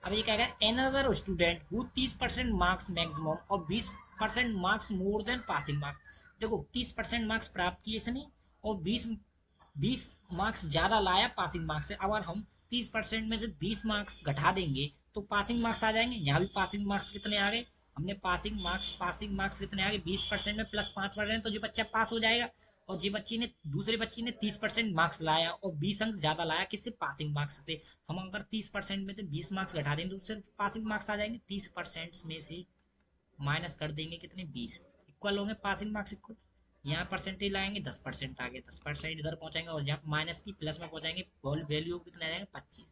अब ये क्या है, another student who 30% marks maximum और 20% marks more than passing marks. देखो 30% मार्क्स प्राप्त किए इसने और 20 मार्क्स ज्यादा लाया पासिंग मार्क्स से। अगर हम 30% में से 20 मार्क्स घटा देंगे तो पासिंग मार्क्स आ जाएंगे। यहाँ भी पासिंग मार्क्स कितने आ गए, हमने पासिंग मार्क्स कितने आ गए, 20% में प्लस 5% तो जो बच्चा पास हो जाएगा। और जी बच्ची ने, दूसरे बच्ची ने 30% मार्क्स लाया और 20 अंक ज्यादा लाया, किससे, पासिंग मार्क्स से। हम अगर 30% में से 20 मार्क्स घटा देंगे तो सिर्फ पासिंग मार्क्स आ जाएंगे। 30% में से माइनस कर देंगे कितने, 20, इक्वल होंगे पासिंग मार्क्स इक्वल। यहाँ परसेंटेज लाएंगे 10% आ गया, 10% इधर पहुंचाएंगे और जहाँ माइनस की प्लस में पहुंचाएंगे, वैल्यू कितना आ जाएगा, 25।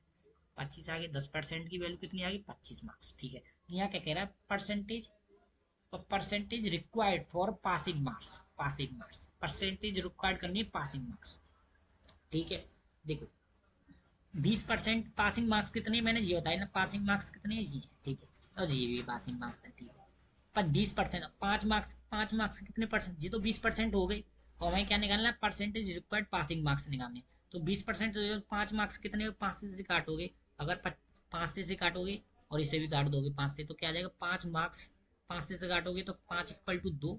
25 आ गए, 10% की वैल्यू कितनी आ गई, 25 मार्क्स। ठीक है, यहाँ क्या कह रहा है, percentage, percentage required for passing marks, passing marks percentage required करनी है पासिंग मार्क्स। ठीक है, देखो 20% पासिंग मार्क्स कितने, मैंने जी बताया ना, पासिंग मार्क्स कितने जी है। ठीक है, और जी भी पासिंग मार्क्स है। ठीक है, पर 20%, 5 मार्क्स, 5 मार्क्स कितने परसेंट, जी तो 20% हो गई। और हमें क्या निकालना है, परसेंटेज रिक्वायर्ड पासिंग मार्क्स निकालने। तो 20% तो 5 मार्क्स कितने, 5 से काटोगे, अगर 5 से काटोगे और इसे भी काट दोगे 5 से, तो क्या आ जाएगा, 5 मार्क्स 5 से काटोगे तो 5 = 2,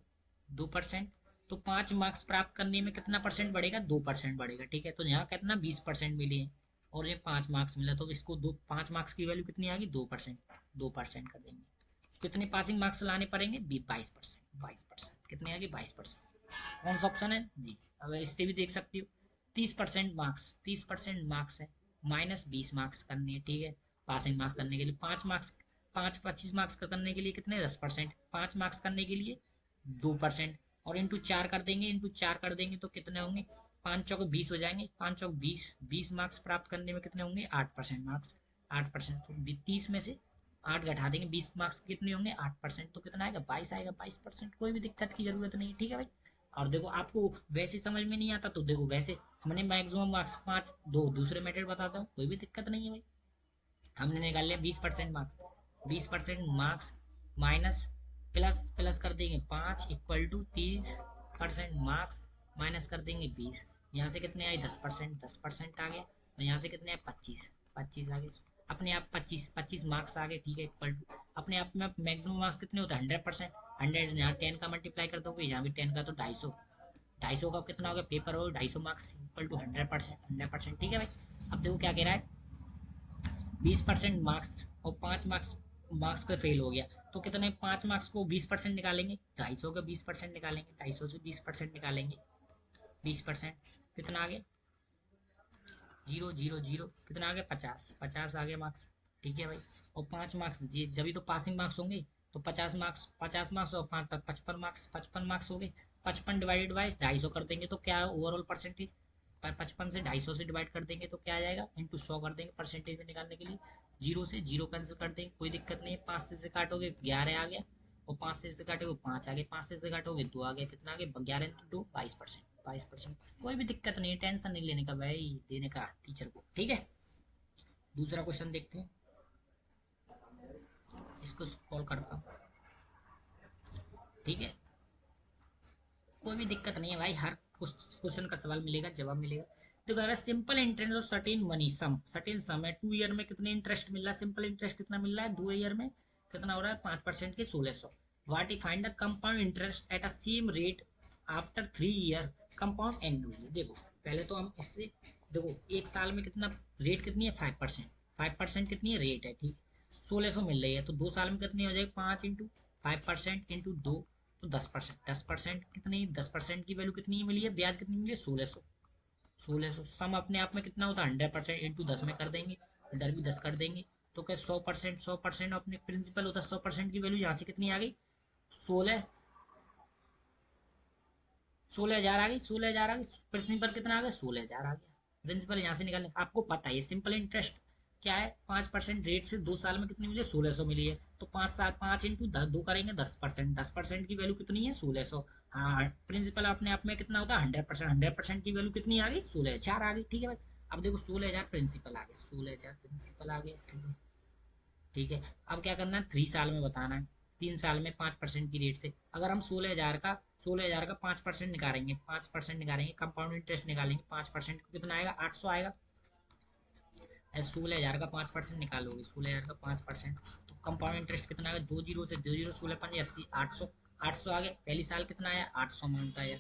2%। तो 5 मार्क्स प्राप्त करने में कितना परसेंट बढ़ेगा, 2% बढ़ेगा। ठीक है, तो यहाँ कितना 20% मिले हैं और ये 5 मार्क्स मिला, तो इसको दो, 5 मार्क्स की वैल्यू कितनी आ गई, 2%। 2% कर देंगे, कितने पासिंग मार्क्स लाने पड़ेंगे, 22%। 22% कितने आ गए, 22%। कौन सा ऑप्शन है जी, अब इससे भी देख सकते हो, 30% मार्क्स, 30% मार्क्स है, माइनस 20 मार्क्स करने हैं। ठीक है, पासिंग मार्क्स करने के लिए 5 मार्क्स, 25 मार्क्स का करने के लिए कितने, 10%, 5 मार्क्स करने के लिए 2%। और इंटू 4 कर देंगे, इंटू 4 कर देंगे तो कितने होंगे, 5 चौक 20 हो जाएंगे, 5 चौक 20, 20 मार्क्स प्राप्त करने में कितने होंगे, 8% मार्क्स। 8% तो 30 में से 8 घटा देंगे, 20 मार्क्स कितने होंगे, 8%, तो कितना आएगा, 22 आएगा, 22%। कोई भी दिक्कत की जरूरत नहीं है। ठीक है भाई, और देखो आपको वैसे समझ में नहीं आता तो देखो वैसे हमने मैक्सिमम मार्क्स 5, दो दूसरे मेथड बताता हूँ, कोई भी दिक्कत नहीं है भाई। हमने निकाल लिया 20% marks, 20% marks minus, plus plus कर देंगे 5 = 30%, मार्क्स माइनस कर देंगे 20। यहाँ से कितने आए, 10%, 10% आ गया। और यहाँ से कितने आए, 25, 25 आ गए, अपने आप 25 मार्क्स आ गए। ठीक है, इक्वल टू, अपने आप में मैक्सिमम मार्क्स कितने होते हैं, 100%। 100 यहाँ 10 का मल्टीप्लाई कर दोगे, यहाँ भी 10 का तो 250, 250 का कितना हो गया, पेपर हो 250 मार्क्स इक्वल टू 100%, 100%। ठीक है भाई, अब देखो क्या कह रहा है, 20% मार्क्स और 5 मार्क्स, मार्क्स पे फेल हो गया तो कितने, 5 मार्क्स को 20% निकालेंगे, 250 का 20% निकालेंगे, 250 से 20% निकालेंगे, 20% कितना आ गया, 0, 0, 0, कितना आ गया, 50, 50 आ गया मार्क्स। ठीक है भाई, और 5 मार्क्स जब भी तो पासिंग मार्क्स होंगे, तो 50 मार्क्स, 50 मार्क्स और 55 मार्क्स, 55 मार्क्स हो गए। 55 डिवाइडेड बाई 250 कर देंगे तो क्या है, ओवरऑल परसेंटेज, 55 से 250 से डिवाइड कर देंगे तो क्या आ जाएगा, इंटू 100 कर देंगे परसेंटेज में निकालने के लिए। 0 से 0 कैंसिल कर देंगे, कोई दिक्कत नहीं है। 5 से काटोगे 11 आ गया, और 5 से काटोगे 5 आ गए, 5 से काटोगे 2 आ गया, कितना आ गया, 11 × 2 22%, 22%। कोई भी दिक्कत नहीं है, टेंशन नहीं लेने का भाई, देने का टीचर को। ठीक है, दूसरा क्वेश्चन देखते हैं, इसको सॉल्व करता हूँ। ठीक है, कोई भी दिक्कत नहीं है भाई, हर क्वेश्चन का सवाल मिलेगा, जवाब मिलेगा। तो कह रहा है सिंपल इंटरेस्ट और certain money sum, certain sum है, 2 ईयर में कितने इंटरेस्ट मिल रहा है, सिंपल इंटरेस्ट कितना मिल रहा है 2 ईयर में, कितना हो रहा है, 5% के 1600। वाट ई find the compound interest at a same rate after 3 year compound annually. देखो पहले तो हम इससे, देखो एक साल में कितना रेट, कितनी है 5%, 5% कितनी है रेट है। ठीक, 1600 मिल रही है, तो 2 साल में कितनी हो जाएगी, 5 × 5% इंटू 2, तो 10%, 10% कितनी, 10% की वैल्यू कितनी मिली है, ब्याज कितनी मिली है, 1600। 1600 सम अपने आप में कितना होता है, 100% इंटू 10 में कर देंगे, इधर भी 10 कर देंगे, तो क्या 100%, 100% अपने प्रिंसिपल होता है, 100% की वैल्यू यहाँ से कितनी आ गई, 16, 16,000 आ गई, 16,000 आ गई, प्रिंसिपल कितना आ गया, 16,000 आ गया। प्रिंसिपल यहाँ से निकालने, आपको पता है सिंपल इंटरेस्ट क्या है, 5% रेट से 2 साल में कितनी मिली है, 1600 मिली है। तो 5 साल, 5 इंटू 2 करेंगे 10%, 10% की वैल्यू कितनी है, 1600। हाँ, प्रिंसिपल अपने आप में कितना होता है, 100%, 100% की वैल्यू कितनी आ गई, 16,000 आ गई, ठीक है भाई। अब देखो 16,000 प्रिंसिपल आ गए, 16,000 प्रिंसिपल आ गए, ठीक है। ठीक है, अब क्या करना है, 3 साल में बताना है। 3 साल में 5% की रेट से, अगर हम 16,000 का 5% निकालेंगे, 5% निकालेंगे, कंपाउंड इंटरेस्ट निकालेंगे 5%, कितना आएगा, 800 आएगा। 16,000 का 5% निकालोगे, 16,000 का 5%, तो कंपाउंड इंटरेस्ट कितना आएगा, 2 जीरो से 2 जीरो, 16 5 80, 800। 800 आ गए, पहली साल कितना आया, 800 अमाउंट आया।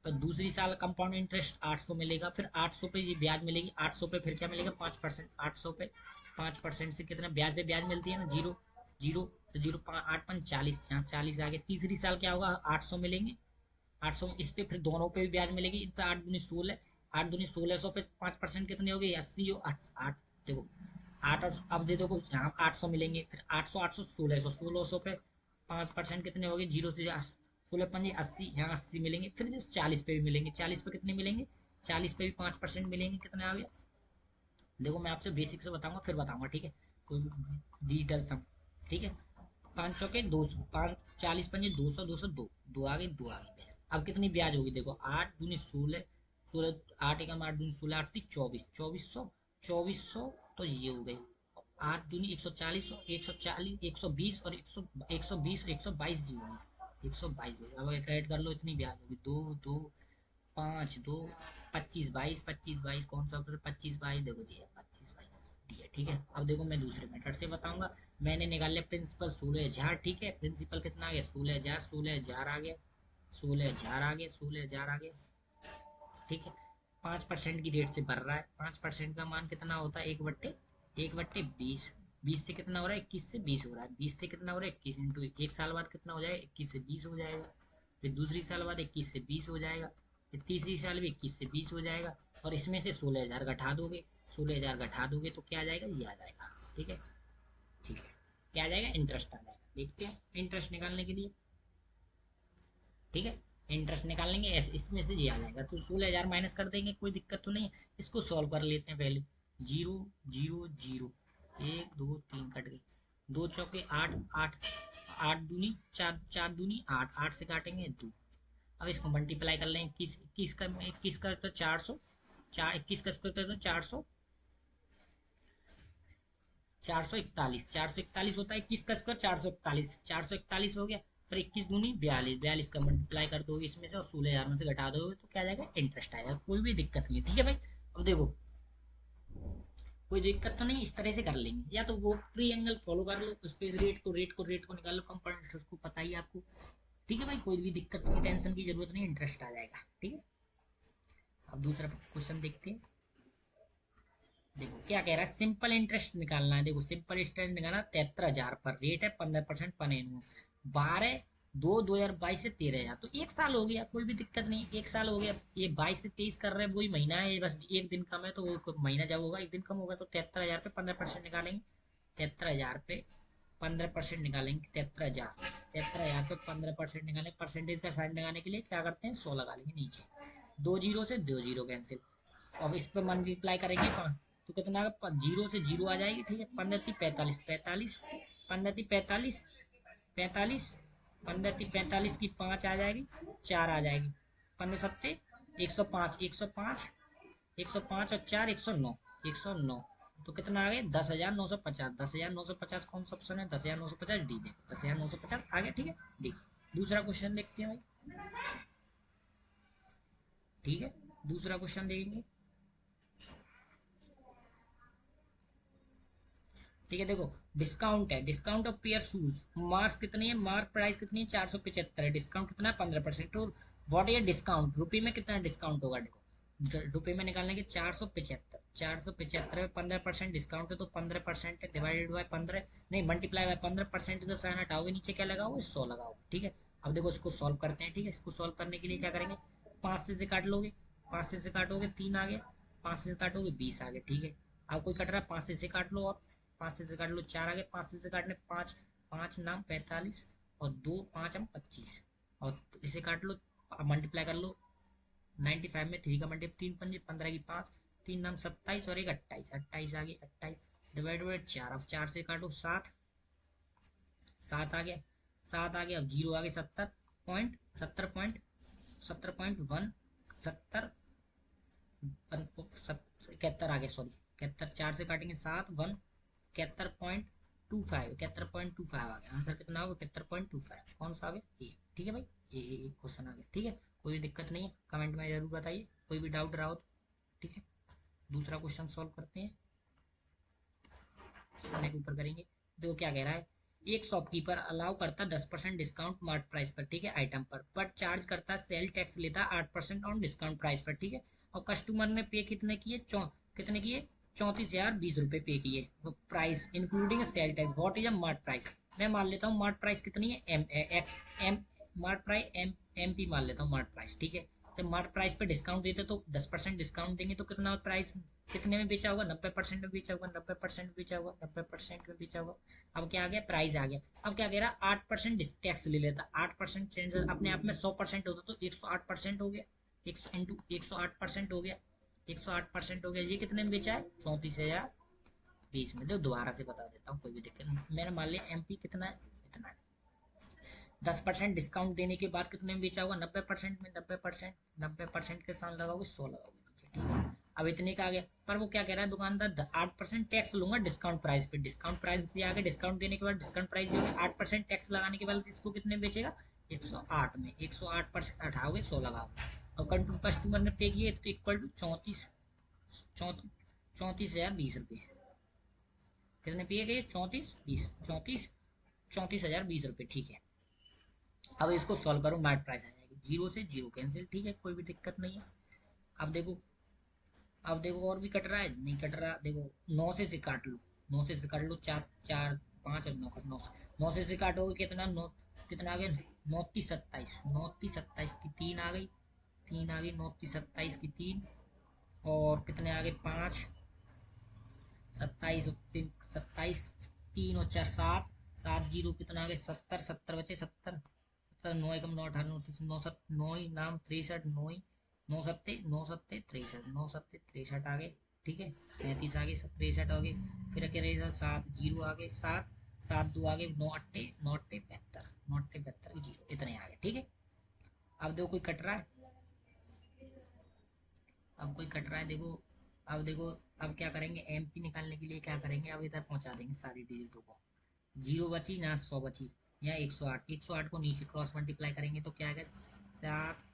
पर दूसरी साल कंपाउंड इंटरेस्ट 800 मिलेगा, फिर 800 पे ये ब्याज मिलेगी, 800 पे फिर क्या मिलेगा, 5%, 800 पे 5% से कितना ब्याज पे ब्याज मिलती है ना, जीरो। जीरो तो जीरो, 8 5 40, यहाँ 40 आ गए। तीसरी साल क्या होगा, 800 मिलेंगे, 800 इस पे फिर दोनों पे भी ब्याज मिलेगी, इन पे 8 दूनी 16, 8 दूनी 1600 पे 5% कितने हो गए, 80 हो, 8 8। देखो 8 और अब दे दो, यहाँ 800 मिलेंगे, फिर 800 800 1600, 1600 पे 5% कितने हो गए, जीरो से 16 5 80, यहाँ 80 मिलेंगे, फिर जो 40 पे भी मिलेंगे, 40 पे कितने मिलेंगे, 40 पे भी 5% मिलेंगे, कितने आ गया। देखो मैं आपसे बेसिक से बताऊंगा, फिर बताऊंगा, ठीक है, कोई डिजिटल सम, ठीक है। 5 चौके 200, 5 40 5 200, 200 दो आ गई, दो आ गई। अब कितनी ब्याज होगी, देखो 8 दूनी 16, 16 8 एकम 8 दूनी 16, 8 24, 2400 तो ये हो गई। 8 दूनी 140, 140 120 और 120 122 जी होगी, 122 होगी। अब ऐड कर लो, इतनी ब्याज होगी, दो दो 5 2 25 22, 25 22 कौन सा ऑप्शन, 25 22, देखो जी 25 22 डी है, ठीक है। अब देखो मैं दूसरे मेथड से बताऊंगा। मैंने निकाल लिया प्रिंसिपल 16,000, ठीक है, प्रिंसिपल कितना आ गया, 16,000, 16,000 आ गया, 16,000 आ गया, 16,000 आ गया, ठीक है। 5% की रेट से भर रहा है, 5% का मान कितना होता है, 1/20, 20 से कितना हो रहा है, 21 से 20 हो रहा है, 20 से कितना हो रहा है, 21 इंटू एक साल बाद कितना हो जाएगा, 21 से 20 हो जाएगा। फिर दूसरी साल बाद 21 से 20 हो जाएगा, फिर तीसरी साल भी 21 से 20 हो जाएगा। और इसमें से 16,000 घटा दोगे, 16,000 घटा दोगे तो क्या आ जाएगा, ये आ जाएगा, ठीक है। ठीक है, क्या आ जाएगा, इंटरेस्ट आ जाएगा। देखते हैं इंटरेस्ट निकालने के लिए, ठीक है। इंटरेस्ट निकालेंगे, इसमें से ये आ जाएगा, तो 16,000 माइनस कर देंगे, कोई दिक्कत तो नहीं है। इसको सॉल्व कर लेते हैं पहले। जीरो जीरो जीरो, 1 2 3 कट गई, 2 चौके 8 8, 8 दूनी 4, 4 दूनी 8, 8 से काटेंगे 2। अब इसको मल्टीप्लाई कर लें, 21 का तो 400, 21 का स्क्वायर कर दो 400, 441, 441 होता है 21 का स्क्वायर, 441, 441 हो गया। फिर 21 दूनी 42, 42 का मल्टीप्लाई कर दो इसमें से, और 16,000 में से घटा दोगे तो क्या आ जाएगा, इंटरेस्ट आएगा, कोई भी दिक्कत नहीं है, ठीक है भाई। अब देखो कोई दिक्कत तो नहीं, इस तरह से कर लेंगे, या तो वो ट्रायंगल फॉलो कर लो, उस पे रेट को निकाल लो, कंपाउंड इंटरेस्ट को पता ही है आपको, ठीक है भाई। कोई भी दिक्कत की टेंशन की जरूरत नहीं, इंटरेस्ट आ जाएगा, ठीक है। अब दूसरा क्वेश्चन देखते हैं। देखो क्या कह रहा है, सिंपल इंटरेस्ट निकालना है। देखो सिंपल इंटरेस्ट निकालना, 73,000 पर रेट है 15% पर एनुअल, 12/2/2022 से 13,000, तो एक साल हो गया, कोई भी दिक्कत नहीं, एक साल हो गया। ये 22 से 23 कर रहे हैं, वही महीना है, ये बस एक दिन कम है, तो वो महीना जब होगा एक दिन कम होगा, तो 73,000 पे 15% निकालेंगे, 73,000 पे 15% निकालेंगे, 73,000, 73,000 पे 15% निकालेंगे, परसेंटेज का साइन लगाने के लिए क्या करते हैं, 100 लगा लेंगे नीचे, 2 जीरो से 2 जीरो कैंसिल। अब इस पर मल्टीप्लाई करेंगे तो कितना, जीरो से जीरो आ जाएगी, ठीक है। 15 3 45, 45, 15 3 45, 45, 15 3 45 की 5 आ जाएगी, 4 आ जाएगी, 15 7 105, 105, 105 और 4 109, 109, तो कितना आ गया, 10,950, 10,950 कौन सा ऑप्शन है, 10,950 डी, देखो 10,950 आ गया, ठीक है, डी। दूसरा क्वेश्चन देखते हैं भाई, ठीक है, दूसरा क्वेश्चन देखेंगे, ठीक है। देखो डिस्काउंट है, discount of pair shoes, marks कितनी है, मार्क प्राइस कितनी है, 475 है, डिस्काउंट कितना है, 15%। और व्हाट ये डिस्काउंट, रुपए में कितना डिस्काउंट होगा, देखो रुपए में निकालने के 475, 475 में 15% डिस्काउंट है, तो 15% डिवाइडेड बाय 15, नहीं मल्टीप्लाई बाय 15% का साइन हटाओगे, नीचे क्या लगाओगे, 100 लगाओगे, ठीक है। अब देखो इसको सॉल्व करते हैं, ठीक है। इसको सॉल्व करने के लिए क्या करेंगे, 5 से काट लोगे, 5 से काटोगे 3 आ गया, 5 से काटोगे 20 आ गया, ठीक है। अब कोई कट रहा है, 5 से काट लो, और 5 से काट लो 4 आ गए, 5 से काटने 5, 5 नाम 45, और 2 5 हम 25, और इसे काट लो, मल्टीप्लाई कर लो, 95 में 3 का मल्टीप्लाई, 3 पंजे 15 की 5, 3 नाम 27 और एक 28, 28 आ गई, 28 डिवाइड बाई 4, अब 4 से काटो 7, 7 आ गया, 7 आ गया, अब 0 आ गया, 70.1, 71 आ गया, सॉरी 71, 4 से काटेंगे 7, 1 71.25, 71.25 आ गया। आंसर कितना होगा? 71.25। कौन सा आ गया? ए। ठीक है भाई, ये क्वेश्चन आ गया। ठीक है, कोई भी दिक्कत नहीं है, कमेंट में जरूर बताइए, कोई भी डाउट रहा हो तो। ठीक है, दूसरा क्वेश्चन सॉल्व करते हैं, सोने के ऊपर करेंगे। देखो क्या कह रहा है, एक शॉपकीपर अलाउ करता 10% डिस्काउंट मार्ट प्राइस पर, ठीक है, आइटम पर, बट चार्ज करता सेल टैक्स लेता 8% ऑन डिस्काउंट प्राइस पर, ठीक है। और कस्टमर ने पे कितने किए? कितने किए? 34,020 रुपये पे किए। तो price including sale tax, what is a mart price? मैं मान लेता हूँ मार्ट प्राइस कितनी है, M X M, mart price M P मान लेता हूँ मार्ट प्राइस, ठीक है। तो मार्ट प्राइस पे डिस्काउंट देते तो 10% डिस्काउंट देंगे तो कितना प्राइस, कितने में बेचा होगा? 90% में बेचा होगा, 90% में बेचा होगा, 90% में बेचा होगा। अब क्या आ गया? प्राइस आ गया। अब क्या कह रहा है? 8% टैक्स ले लेता, 8% अपने आप में 100% होता तो 108% हो गया, 108% हो गया, 108% हो गया। ये कितने में बेचा है? 34,020 में। देखो दोबारा से बता देता हूँ, कोई भी दिक्कत नहीं। मैंने मान लिया एमपी कितना है, इतना है। 10% डिस्काउंट देने के बाद कितने में बेचा होगा? 90% में, 90%, 90% के साथ लगाओगे 100 लगाओगे नीचे, ठीक है। अब इतने का आ गया, पर वो क्या कह रहा है दुकानदार, 8% टैक्स लूंगा डिस्काउंट प्राइस पे। डिस्काउंट प्राइस से आगे डिस्काउंट देने के बाद डिस्काउंट प्राइस जो है 8% टैक्स लगाने के बाद इसको कितने में बेचेगा? 108 में, 108% हटाओगे 100 लगाओगे। और कस्टमर ने पे किए तो इक्वल टू 34,020 रुपये। कितने पे गए? 34,020 रुपये, ठीक है। अब इसको सॉल्व करो, मार्ट प्राइस आ जाएगी, 0 से 0 कैंसिल, ठीक है, कोई भी दिक्कत नहीं है। अब देखो, अब देखो और भी कट रहा है, नहीं कट रहा, देखो 9 से काट लो, 9 से काट लो, 4 4 5 और 9 का 9 से काटोगे कितना? 9, कितना आ गया? 9 3 27, 9 3 27 की 3 आ गई, 3 आ गई, 9 3 27 की 3, और कितने आ गए? 5 27, 27, 3 और 4 7, 7 जीरो कितना आ गए? 70, 70 बचे, 70, 9 एकम 9 18 9 7 9 नाम 63, 9 9 सत्ते 9 सत्ते 63, 9 सत्ते 63 आ गए, ठीक है। 37 आ गए, 63 आ गए, फिर क्या रहेगा? 7 जीरो आ गए, 7 7 2 आ गए, 9 अट्टे 9 अट्टे 72, 9 अट्टे 72 जीरो, इतने आ गए, ठीक है। अब देखो कोई कट रहा है, अब कोई कट रहा है, देखो। अब देखो, अब क्या करेंगे? एमपी निकालने के लिए क्या करेंगे? अब इधर पहुंचा देंगे सारी डिजिटों को, जीरो बची ना 100 बची, या 108, 108 को नीचे क्रॉस मल्टीप्लाई करेंगे तो क्या आएगा? 7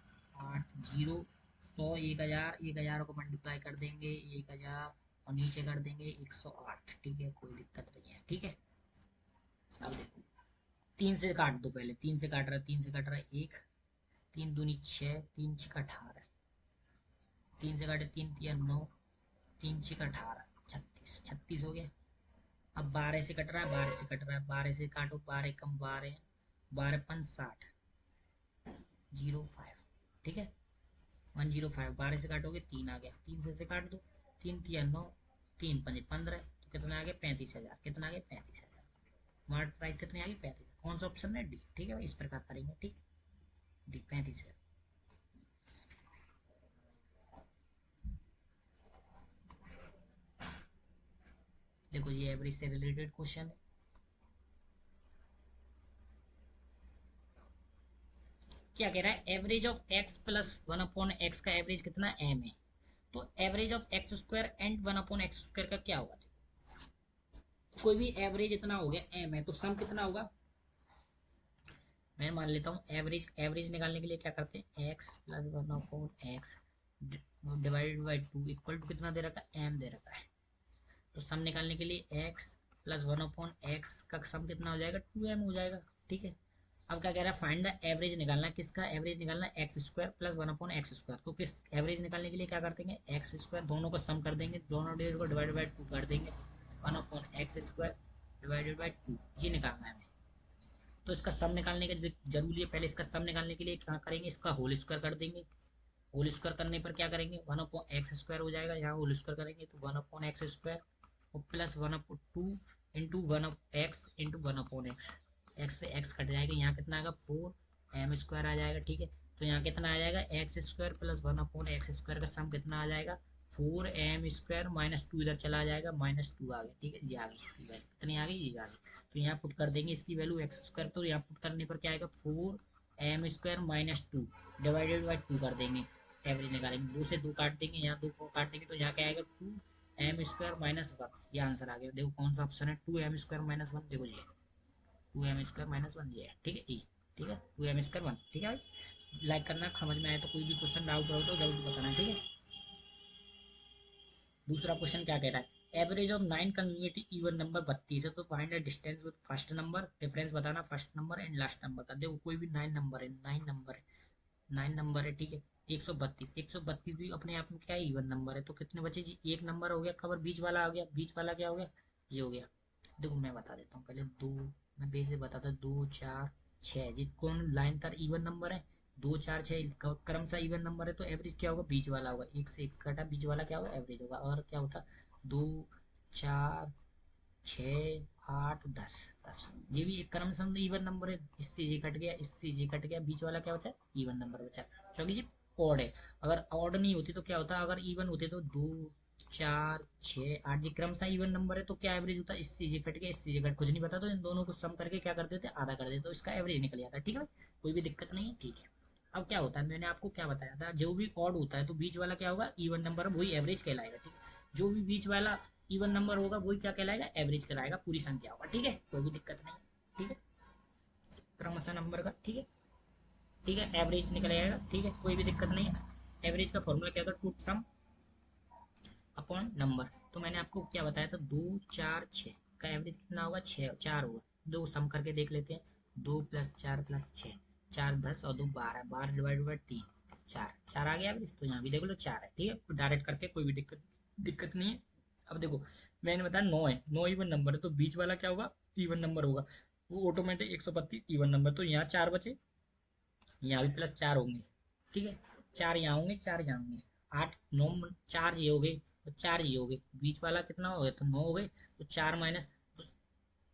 8 जीरो 100, 1000, 1000 को मल्टीप्लाई कर देंगे 1000 और नीचे कर देंगे 108, ठीक है, कोई दिक्कत नहीं है, ठीक है। अब देखो, 3 से काट दो पहले, 3 से काट रहा है, 3 से काट रहा है, 1 3 दूनी 6, 3 6 18, 3 से काटे 3 3 9, 3 6 18, 36, 36 हो गया। अब 12 से कट रहा है, 12 से कट रहा है, 12 से काटो, 12 कम 12, 12 5 60, 05, ठीक है, 105, 12 से काटोगे 3 आ गया, 3 से काट दो, 3 3 9, 3 5 15, तो कितना आ गया? 35,000, कितना आ गया? 35,000। मार्ट प्राइस कितने आ गई? 35,000। कौन सा ऑप्शन है? डी, ठीक है, इस प्रकार करेंगे, ठीक, डी 35,000। देखो ये एवरेज से रिलेटेड क्वेश्चन है। क्या कह रहा है? Average of x plus 1/x का एवरेज कितना? एम है। तो average of x square and 1/x square का क्या होगा? कोई भी एवरेज इतना हो गया एम है, तो सम कितना होगा? मैं मान लेता हूँ एवरेज, एवरेज निकालने के लिए क्या करते हैं? X plus 1/x divided by 2 equal to कितना दे रखा है? एम दे रखा है। तो सम निकालने के लिए एक्स प्लस 1/x का सम कितना हो जाएगा? 2m हो जाएगा, ठीक है। अब क्या कह रहा है? फाइंड द एवरेज निकालना, किसका एवरेज निकालना? X square plus 1/x square. तो किस एवरेज निकालने के लिए क्या कर देंगे? एक्स स्क्वायर, दोनों को सम कर देंगे, दोनों डिजिट को डिवाइड बाई 2 कर देंगे, 1/x स्क्वायर डिवाइडेड बाई 2, ये निकालना है हमें। तो इसका सम निकालने का जरूरी है, पहले इसका सम निकालने के लिए क्या करेंगे? इसका होल स्क्वायर कर देंगे। होल स्क्वायर करने पर क्या करेंगे? 1/x स्क्वायर हो जाएगा, यहाँ होल स्क्वायर करेंगे तो 1/x स्क्वायर और plus 1/2 into 1/x into 1/x, x से एक्स कट जाएगा, यहाँ कितना आएगा? 4m स्क्वायर आ जाएगा, ठीक है। तो यहाँ कितना आ जाएगा? X square plus 1/x square का सम कितना आ जाएगा? 4m² माइनस 2 इधर चला जाएगा, -2 आ गया, ठीक है जी, आ गई इसकी वैल्यू, कितनी आ गई, ये आ गई। तो यहाँ पुट कर देंगे इसकी वैल्यू x², तो यहाँ पुट करने पर क्या आएगा, 4m² -2 डिवाइडेड बाई 2 कर देंगे, एवरेज निकालेंगे, 2 से 2 काट देंगे, यहाँ 2 को काट देंगे, तो यहाँ क्या आएगा, 2m² -1, ये आंसर आ गया। देखो कौन सा ऑप्शन है, 2m² -1, देखो ये 2m² -1 ये है, ठीक है, ई, ठीक है, 2m² 1, ठीक है भाई। लाइक करना, समझ में आए तो कोई भी क्वेश्चन डाउट हो तो जरूर बताना, ठीक है। दूसरा क्वेश्चन क्या कह रहा है, average of 9 consecutive even number 32 है, तो find the distance with first number, difference बताना first number and last number का। देखो कोई भी 9 नंबर है, 9 नंबर है, 9 नंबर है, ठीक है। 132 भी अपने आप में क्या है, इवन नंबर है, तो कितने बचे जी, एक नंबर हो गया खबर, बीच वाला आ गया, बीच वाला क्या हो गया, ये हो गया। देखो मैं बता देता हूँ पहले, दो, मैं बेसिक बताता, 2 4 6 जी, कौन लाइन तर इवन नंबर है, 2 4 6 क्रमशः इवन नंबर है, तो एवरेज क्या होगा, बीच वाला होगा, एक से एक घटा, बीच वाला क्या होगा, एवरेज होगा। और क्या होता, 2 4 6 8 10 10, ये भी एक क्रमशः इवन नंबर है, इससे ये कट गया, इससे ये कट गया, बीच वाला क्या बचा, इवन नंबर बचा, क्योंकि जी ऑड है। अगर ऑड नहीं होती तो क्या होता, अगर इवन होते तो 2 4 6 8, ये क्रमशः इवन नंबर है, तो क्या एवरेज होता है, इससे ये कट गया, इससे ये कट, कुछ नहीं पता तो इन दोनों को सम करके क्या कर देते, आधा कर देते, तो इसका एवरेज निकल जाता है, ठीक है, कोई भी दिक्कत नहीं है, ठीक है। अब क्या होता है, मैंने आपको क्या बताया था, जो भी ऑड होता है तो बीच वाला क्या होगा, इवन नंबर, वही एवरेज कहलाएगा, ठीक है। जो भी बीच वाला इवन नंबर होगा वही क्या कहलाएगा, एवरेज कहलाएगा, पूरी संख्या होगा, ठीक है, कोई भी दिक्कत नहीं, ठीक है, क्रमशः नंबर का, ठीक है, ठीक है, एवरेज निकल आएगा, ठीक है, कोई भी दिक्कत नहीं है। एवरेज का फॉर्मूला क्या होता है, टू सम अपॉन नंबर। तो मैंने आपको क्या बताया था, 2 4 6 का एवरेज कितना होगा, 6 4 होगा, दो सम करके देख लेते हैं, 2 + 4 + 6, 4 10 और 2 12, 12 डिवाइड बाई 3, 4 4 आ गया एवरेज, तो यहाँ भी देख लो 4 है, ठीक है, डायरेक्ट करके कोई भी दिक्कत दिक्कत नहीं है। अब देखो मैंने बताया 9 है, 9 इवन नंबर है, तो बीच वाला क्या होगा, इवन नंबर होगा, वो ऑटोमेटिक 132 इवन नंबर, तो यहाँ 4 बचे, यहाँ भी +4 होंगे, ठीक है, 4 यहाँ होंगे, 4 यहाँ होंगे, 8 9 4 ये हो गए, तो 4 ये हो गए, बीच वाला कितना हो गया, तो 9 हो गए, तो 4 माइनस,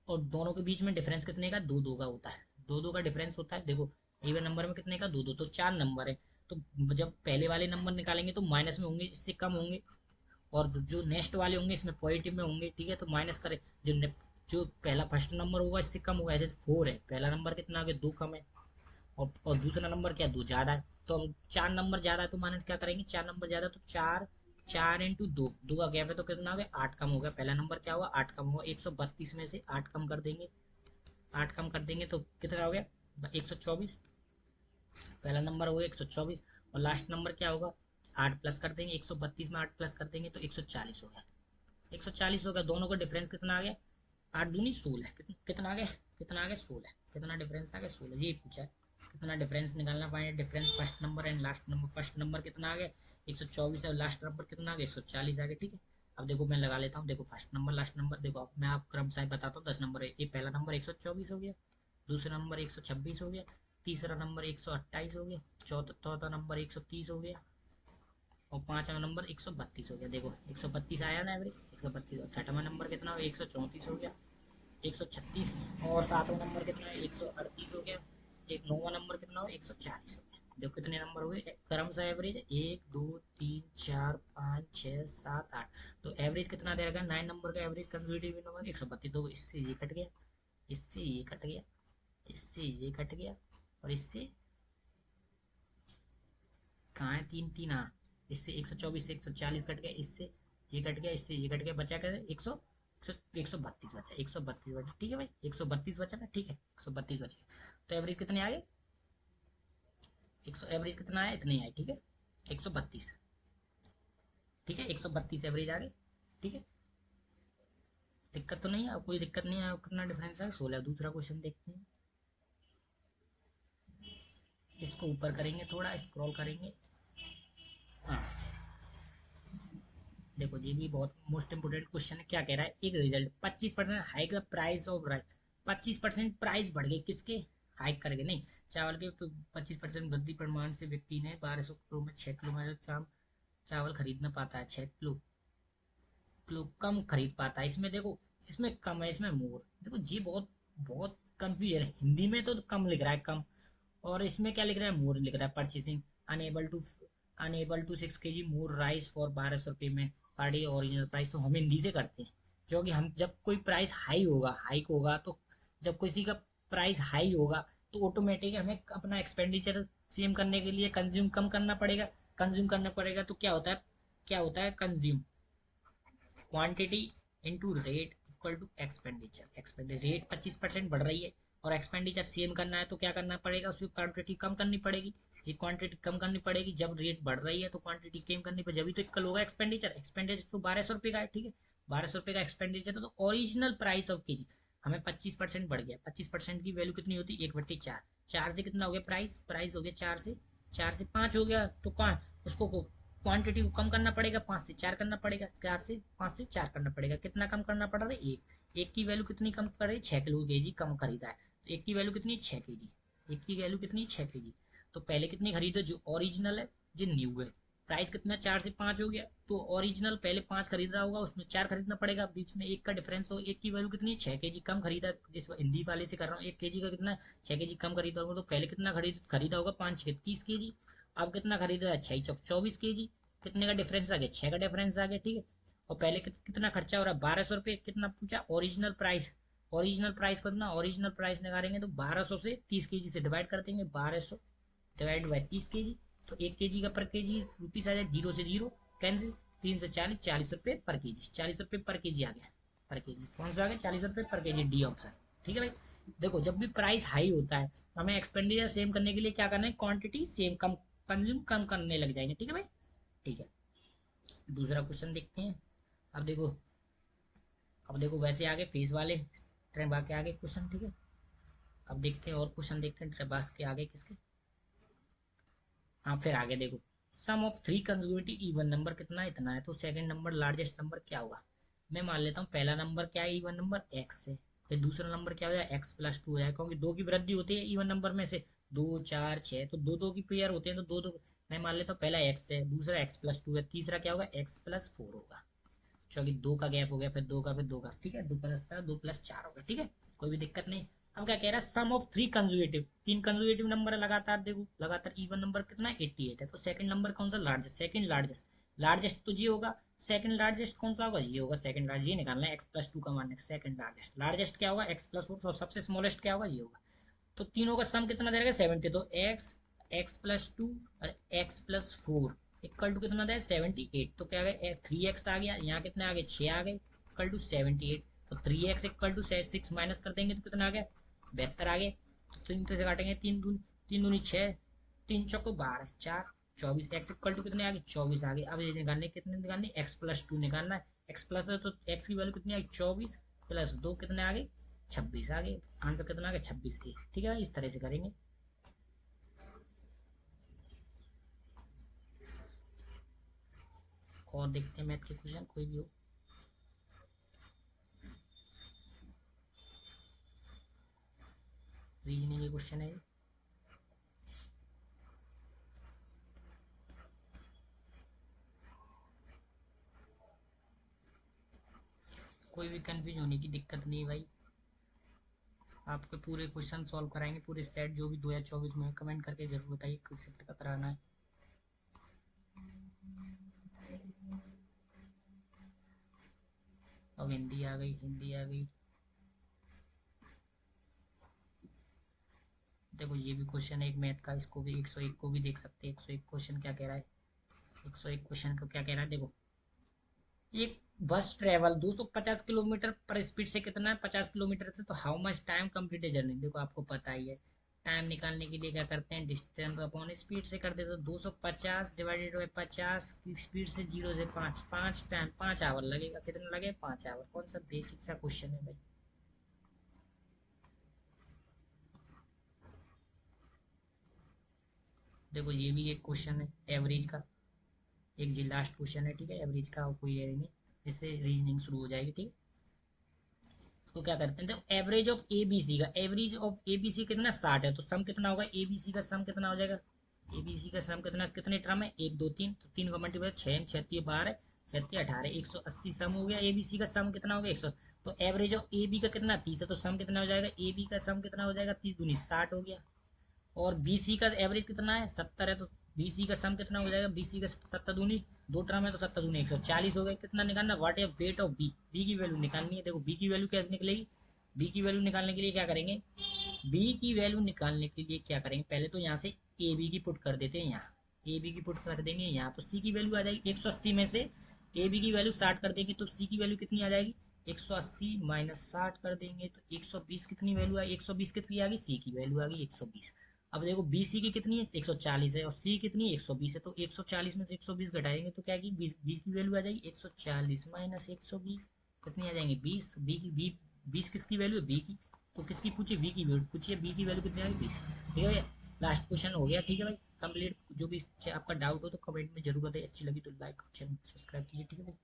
और दोनों के बीच में डिफरेंस कितने का, 2 2 का होता है, 2 2 का डिफरेंस होता है। देखो इवन नंबर में कितने का, 2 2, तो 4 नंबर है, तो जब पहले वाले नंबर निकालेंगे तो माइनस में होंगे, इससे कम होंगे, और जो नेक्स्ट वाले होंगे इसमें पॉजिटिव में होंगे, ठीक है, तो माइनस करें, जो पहला फर्स्ट नंबर होगा इससे कम होगा, ऐसे 4 है, पहला नंबर कितना आ गया, 2 कम है, और दूसरा नंबर क्या, 2 ज्यादा है, तो अब 4 नंबर ज्यादा है तो माइनस क्या करेंगे, 4 नंबर ज्यादा, तो 4 4 इंटू 2, 2 का गैप है, तो कितना हो गया, 8 कम हो गया, पहला नंबर क्या हुआ, 8 कम हुआ, 132 में से 8 कम कर देंगे, 8 कम कर देंगे तो कितना हो गया, 124, पहला नंबर हो गया 124, और लास्ट नंबर क्या होगा, 8 प्लस कर देंगे, 132 में 8 प्लस कर देंगे तो 140 हो गया, 140 हो गया, दोनों का डिफरेंस कितना आ गया, 8 दूनी 16, कितना आ गया, कितना आ गया, 16, कितना डिफरेंस आ गया, 16, ये पूछा है, कितना डिफरेंस निकालना पाए, difference first number and last number, first number कितना आ गया 124 है, और लास्ट नंबर कितना आ गया 140 आ गया, ठीक है। अब देखो मैं लगा लेता हूँ, देखो फर्स्ट नंबर लास्ट नंबर, देखो अब मैं आप क्रम से बताता हूँ, 10 नंबर है, ये पहला नंबर 124 हो गया, दूसरा नंबर 126 हो गया, तीसरा नंबर 128 हो गया, चौथा नंबर 130 हो गया, और पांचवा नंबर 132 हो गया। देखो 132 आया ना एवरेज, 132, और छठवां नंबर कितना हो, 134 हो गया, 136, और सातवां नंबर कितना है, 138 हो गया, एक नौवां नंबर कितना हो, 140 हो गया। देखो कितने नंबर हुए, क्रम सा एवरेज 1 2 3 4 5 6 7 8, तो एवरेज कितना दे रखा है, 9 नंबर का एवरेज कंसेक्यूटिव नंबर 132, तो इससे ये कट गया, इससे ये कट गया, इससे ये कट गया, और इससे कहाँ है, 3 3, हाँ, इससे 124 से 140 कट गया, इससे ये कट गया, इससे ये कट गया, बचा क्या, 132 बचा, 132 बचा, ठीक है भाई, 132 बचा ना, ठीक है, 132 बचा, तो एवरेज कितने आए, 100, एवरेज कितना आया, इतने आए, ठीक है, 132, ठीक है, 132 एवरेज आ गए, ठीक है, दिक्कत तो नहीं है, अब कोई दिक्कत नहीं है, कितना डिफरेंस है, 16। दूसरा क्वेश्चन देखते हैं, इसको ऊपर करेंगे, थोड़ा स्क्रॉल करेंगे, हाँ, देखो जी भी बहुत मोस्ट इंपोर्टेंट क्वेश्चन है, क्या कह रहा है, एक result 25% hike the price of rice, 25% price बढ़ गई, किसके, हाइक करके नहीं, चावल के 25% वृद्धि प्रमाण से व्यक्ति ने 1200 किलो में 6 किलो में चावल खरीदना पाता है, 6 किलो किलो कम खरीद पाता है, इसमें देखो, इसमें कम है, इसमें मोर, देखो जी बहुत बहुत कंफ्यूजन है, हिंदी में तो कम लिख रहा है कम, और इसमें क्या लिख रहा है, मोर लिख रहा है, purchasing unable to unable to 6 kg more rice for 1200 रुपये में पर डे ओरिजिनल प्राइस। तो हम हिंदी से करते हैं, जो कि हम जब कोई प्राइस हाई होगा, हाइक होगा, तो जब किसी का प्राइस हाई होगा तो ऑटोमेटिक हमें अपना एक्सपेंडिचर सेम करने के लिए कंज्यूम कम करना पड़ेगा। कंज्यूम करना पड़ेगा तो क्या होता है, क्या होता है consume, quantity into rate equal to expenditure. Expenditure rate 25% बढ़ रही है और एक्सपेंडिचर सेम करना है तो क्या करना पड़ेगा, उसकी क्वांटिटी कम करनी पड़ेगी। जी क्वांटिटी कम करनी पड़ेगी, जब रेट बढ़ रही है तो क्वांटिटी कम करनी पड़ेगी, जब तो इक्वल होगा एक्सपेंडिचर। एक्सपेंडिचर तो 1200 रुपये का है, ठीक है, 1200 रुपये का एक्सपेंडिचर है, तो ओरिजिनल प्राइस ऑफ केजी हमें 25% बढ़ गया। 25% की वैल्यू कितनी होती है, 1/4। 4 से कितना हो गया प्राइस, प्राइस हो गया 4 से 5 हो गया, तो उसको क्वांटिटी को कम करना पड़ेगा, 5 से 4 करना पड़ेगा, 5 से 4 करना पड़ेगा। कितना कम करना पड़ रहा है, एक की वैल्यू कितनी कम कर रही है, 6 किलो कम खरीदा है, तो एक की वैल्यू कितनी, 6 kg। एक की वैल्यू कितनी, 6 kg। तो पहले कितनी खरीदो, जो ओरिजिनल है, जो न्यू है। प्राइस कितना, 4 से 5 हो गया, तो ओरिजिनल पहले 5 खरीद रहा होगा, उसमें 4 खरीदना पड़ेगा, बीच में एक का डिफरेंस हो। एक की वैल्यू कितनी, 6 kg कम खरीदा, जिस हिंदी वाले से कर रहा हूँ, 1 kg का कितना, 6 kg कम खरीदा होगा, तो पहले कितना खरीदा होगा, 5 6 30 kg। अब कितना खरीदा, 6 24 kg। कितने का डिफरेंस आ गया, 6 का डिफरेंस आ गया, ठीक है। और पहले कितना खर्चा हो रहा है, 1200 रुपये। कितना पूछा, ओरिजिनल प्राइस। ओरिजिनल प्राइस कितना, ओरिजिनल प्राइस निकालेंगे तो 1200 से 30 kg से डिवाइड कर देंगे, 1200 डिवाइड बाई 30 kg। तो 1 kg का पर केजी रुपीस आ जाए, 0 से 0 कैंसिल, 3 से 40, 40 रुपये पर केजी, 40 रुपये पर केजी आ गया। पर केजी कौन सा आ गया, 40 रुपये पर केजी, डी ऑप्शन, ठीक है भाई। देखो जब भी प्राइस हाई होता है हमें एक्सपेंडिचर सेम करने के लिए क्या करना है, क्वांटिटी सेम, कम कंज्यूम कम करने लग जाएंगे, ठीक है भाई, ठीक है। दूसरा क्वेश्चन देखते हैं। अब देखो, अब देखो वैसे आगे फेस वाले ट्रेबास के आगे क्वेश्चन, ठीक है। अब देखते हैं और क्वेश्चन देखते हैं ट्रेबास के आगे किसके। हाँ फिर आगे देखो, सम ऑफ 3 कंसेक्यूटिव इवन नंबर कितना है, इतना है, तो सेकंड नंबर लार्जेस्ट नंबर क्या होगा। मैं मान लेता हूँ पहला नंबर क्या है, इवन नंबर एक्स है। फिर दूसरा नंबर क्या हो जाए, x+2 है, क्योंकि दो की वृद्धि होती है इवन नंबर में से, 2 4 6, तो दो दो की पेयर होते हैं, तो दो दो। मैं मान लेता हूँ पहला एक्स है, दूसरा x+2 है, तीसरा क्या होगा, x+4 होगा। चूंकि दो का गैप हो गया, फिर दो का, फिर दो का, ठीक है, 2+4 हो गया, ठीक है, कोई भी दिक्कत नहीं। अब क्या कह रहा है, सम ऑफ 3 कंजुगेटिव, 3 कंजुगेटिव नंबर है लगातार, देखो लगातार इवन नंबर कितना है, 88 है, तो सेकंड नंबर कौन सा, लार्जेस्ट, सेकंड लार्जेस्ट। लार्जेस्ट तो जी होगा, सेकंड लार्जेस्ट कौन सा होगा, ये होगा सेकंड लार्जेस्ट, ये निकालना है, x+2 का मान है सेकंड लार्जेस्ट। लार्जेस्ट क्या होगा, x+4, और सबसे स्मॉलेस्ट क्या होगा, ये होगा। तो तीनों का सम कितना दे रहेगा, 70, तो x+2 और x+4 इक्वल टू कितना था, 78। तो क्या आ गया, 3x आ गया, यहाँ कितने आ गए, 6 आ गए, इक्वल टू 78। तो 3x इक्वल टू 6 माइनस कर देंगे तो कितना आ गया, 72 आ गए। तो तीन से काटेंगे, तीन दूनी 6, 3 चौको 12, 4, 24। एक्स इक्वल टू कितने आ गए, 24 आ गए। अब ये निकालने, कितने निकालने, x+2 निकालना है। एक्स प्लस है तो एक्स की वैल्यू कितनी आई, 24 प्लस 2 कितने आ गए, 26 आ गए। आंसर कितना आ गया, 26 A, ठीक है, इस तरह से करेंगे। और देखते हैं मैथ के क्वेश्चन कोई भी हो। रीजनिंग के क्वेश्चन है, कोई भी कंफ्यूज होने की दिक्कत नहीं भाई, आपके पूरे क्वेश्चन सॉल्व कराएंगे, पूरे सेट जो भी 2024 में। कमेंट करके जरूर बताइए किस सेट का कराना है। अब हिंदी आ गई, हिंदी आ गई। देखो ये भी क्वेश्चन है एक मैथ का, इसको भी 101 को भी देख सकते हैं। 101 क्वेश्चन क्या कह रहा है, 101 क्वेश्चन को क्या कह रहा है, देखो एक बस ट्रेवल 250 किलोमीटर पर स्पीड से कितना है, 50 किलोमीटर से, तो how much time complete journey. देखो आपको पता ही है, टाइम निकालने के लिए क्या करते हैं, डिस्टेंस अपॉन स्पीड से कर देते, तो 250 डिवाइडेड बाई 50 की स्पीड से 0 से 5, 5 टाइम, 5 आवर लगेगा, कितना लगे, 5 आवर। कौन सा बेसिक सा क्वेश्चन है भाई। देखो ये भी एक क्वेश्चन है एवरेज का, एक जी लास्ट क्वेश्चन है, ठीक है, एवरेज का, और कोई है नहीं, इससे रीजनिंग शुरू हो जाएगी, ठीक है। इसको क्या करते हैं, तो average of A B C का, average of A B C कितना, 60 है, तो सम कितना होगा, ए बी सी का सम कितना हो जाएगा, ए बी सी का सम कितना, कितने टर्म है, 1 2 3, तो 3 का मल्टीप्लाई 6 6 12, 6 18, 180 सम हो गया। ए बी सी का सम कितना हो गया, 100। तो एवरेज ऑफ ए बी का कितना, 30 है, तो सम कितना हो जाएगा, ए बी का सम कितना हो जाएगा, 30 दूनी 60 हो गया। और बी सी का एवरेज कितना है, 70 है, तो BC का सम कितना हो जाएगा, BC का 7 दूनी 2 टर्म है तो 7 दूनी 140 हो गए। कितना निकालना, what is weight of B, B की वैल्यू निकालनी है। देखो बी की वैल्यू क्या निकलेगी, बी की वैल्यू निकालने के लिए क्या करेंगे, बी की वैल्यू निकालने के लिए क्या करेंगे, पहले तो यहाँ से ए बी की पुट कर देते हैं, यहाँ ए बी की पुट कर देंगे यहाँ, तो सी की वैल्यू आ जाएगी 180 में से ए बी की वैल्यू 60 कर देंगे तो सी की वैल्यू कितनी आ जाएगी, 180 माइनस 60 कर देंगे तो 120 कितनी वैल्यू आई, 120 कितनी आ गई, सी की वैल्यू आ गई 120। अब देखो बी सी की कितनी है 140 है और सी कितनी है 120 है, तो 140 में से 120 घटाएंगे तो क्या की बी की वैल्यू आ जाएगी 140 माइनस 120, कितनी आ जाएंगे 20, बी की बी 20 किसकी वैल्यू है, बी की, तो किसकी पूछिए, बी की वैल्यू पूछिए, बी की वैल्यू कितनी आ गई 20। ठीक है, लास्ट क्वेश्चन हो गया। ठीक है भाई कंप्लीट, जो भी आपका डाउट हो तो कमेंट में जरूर बताइए, अच्छी लगी तो लाइक चैनल सब्सक्राइब कीजिए। ठीक है भाई।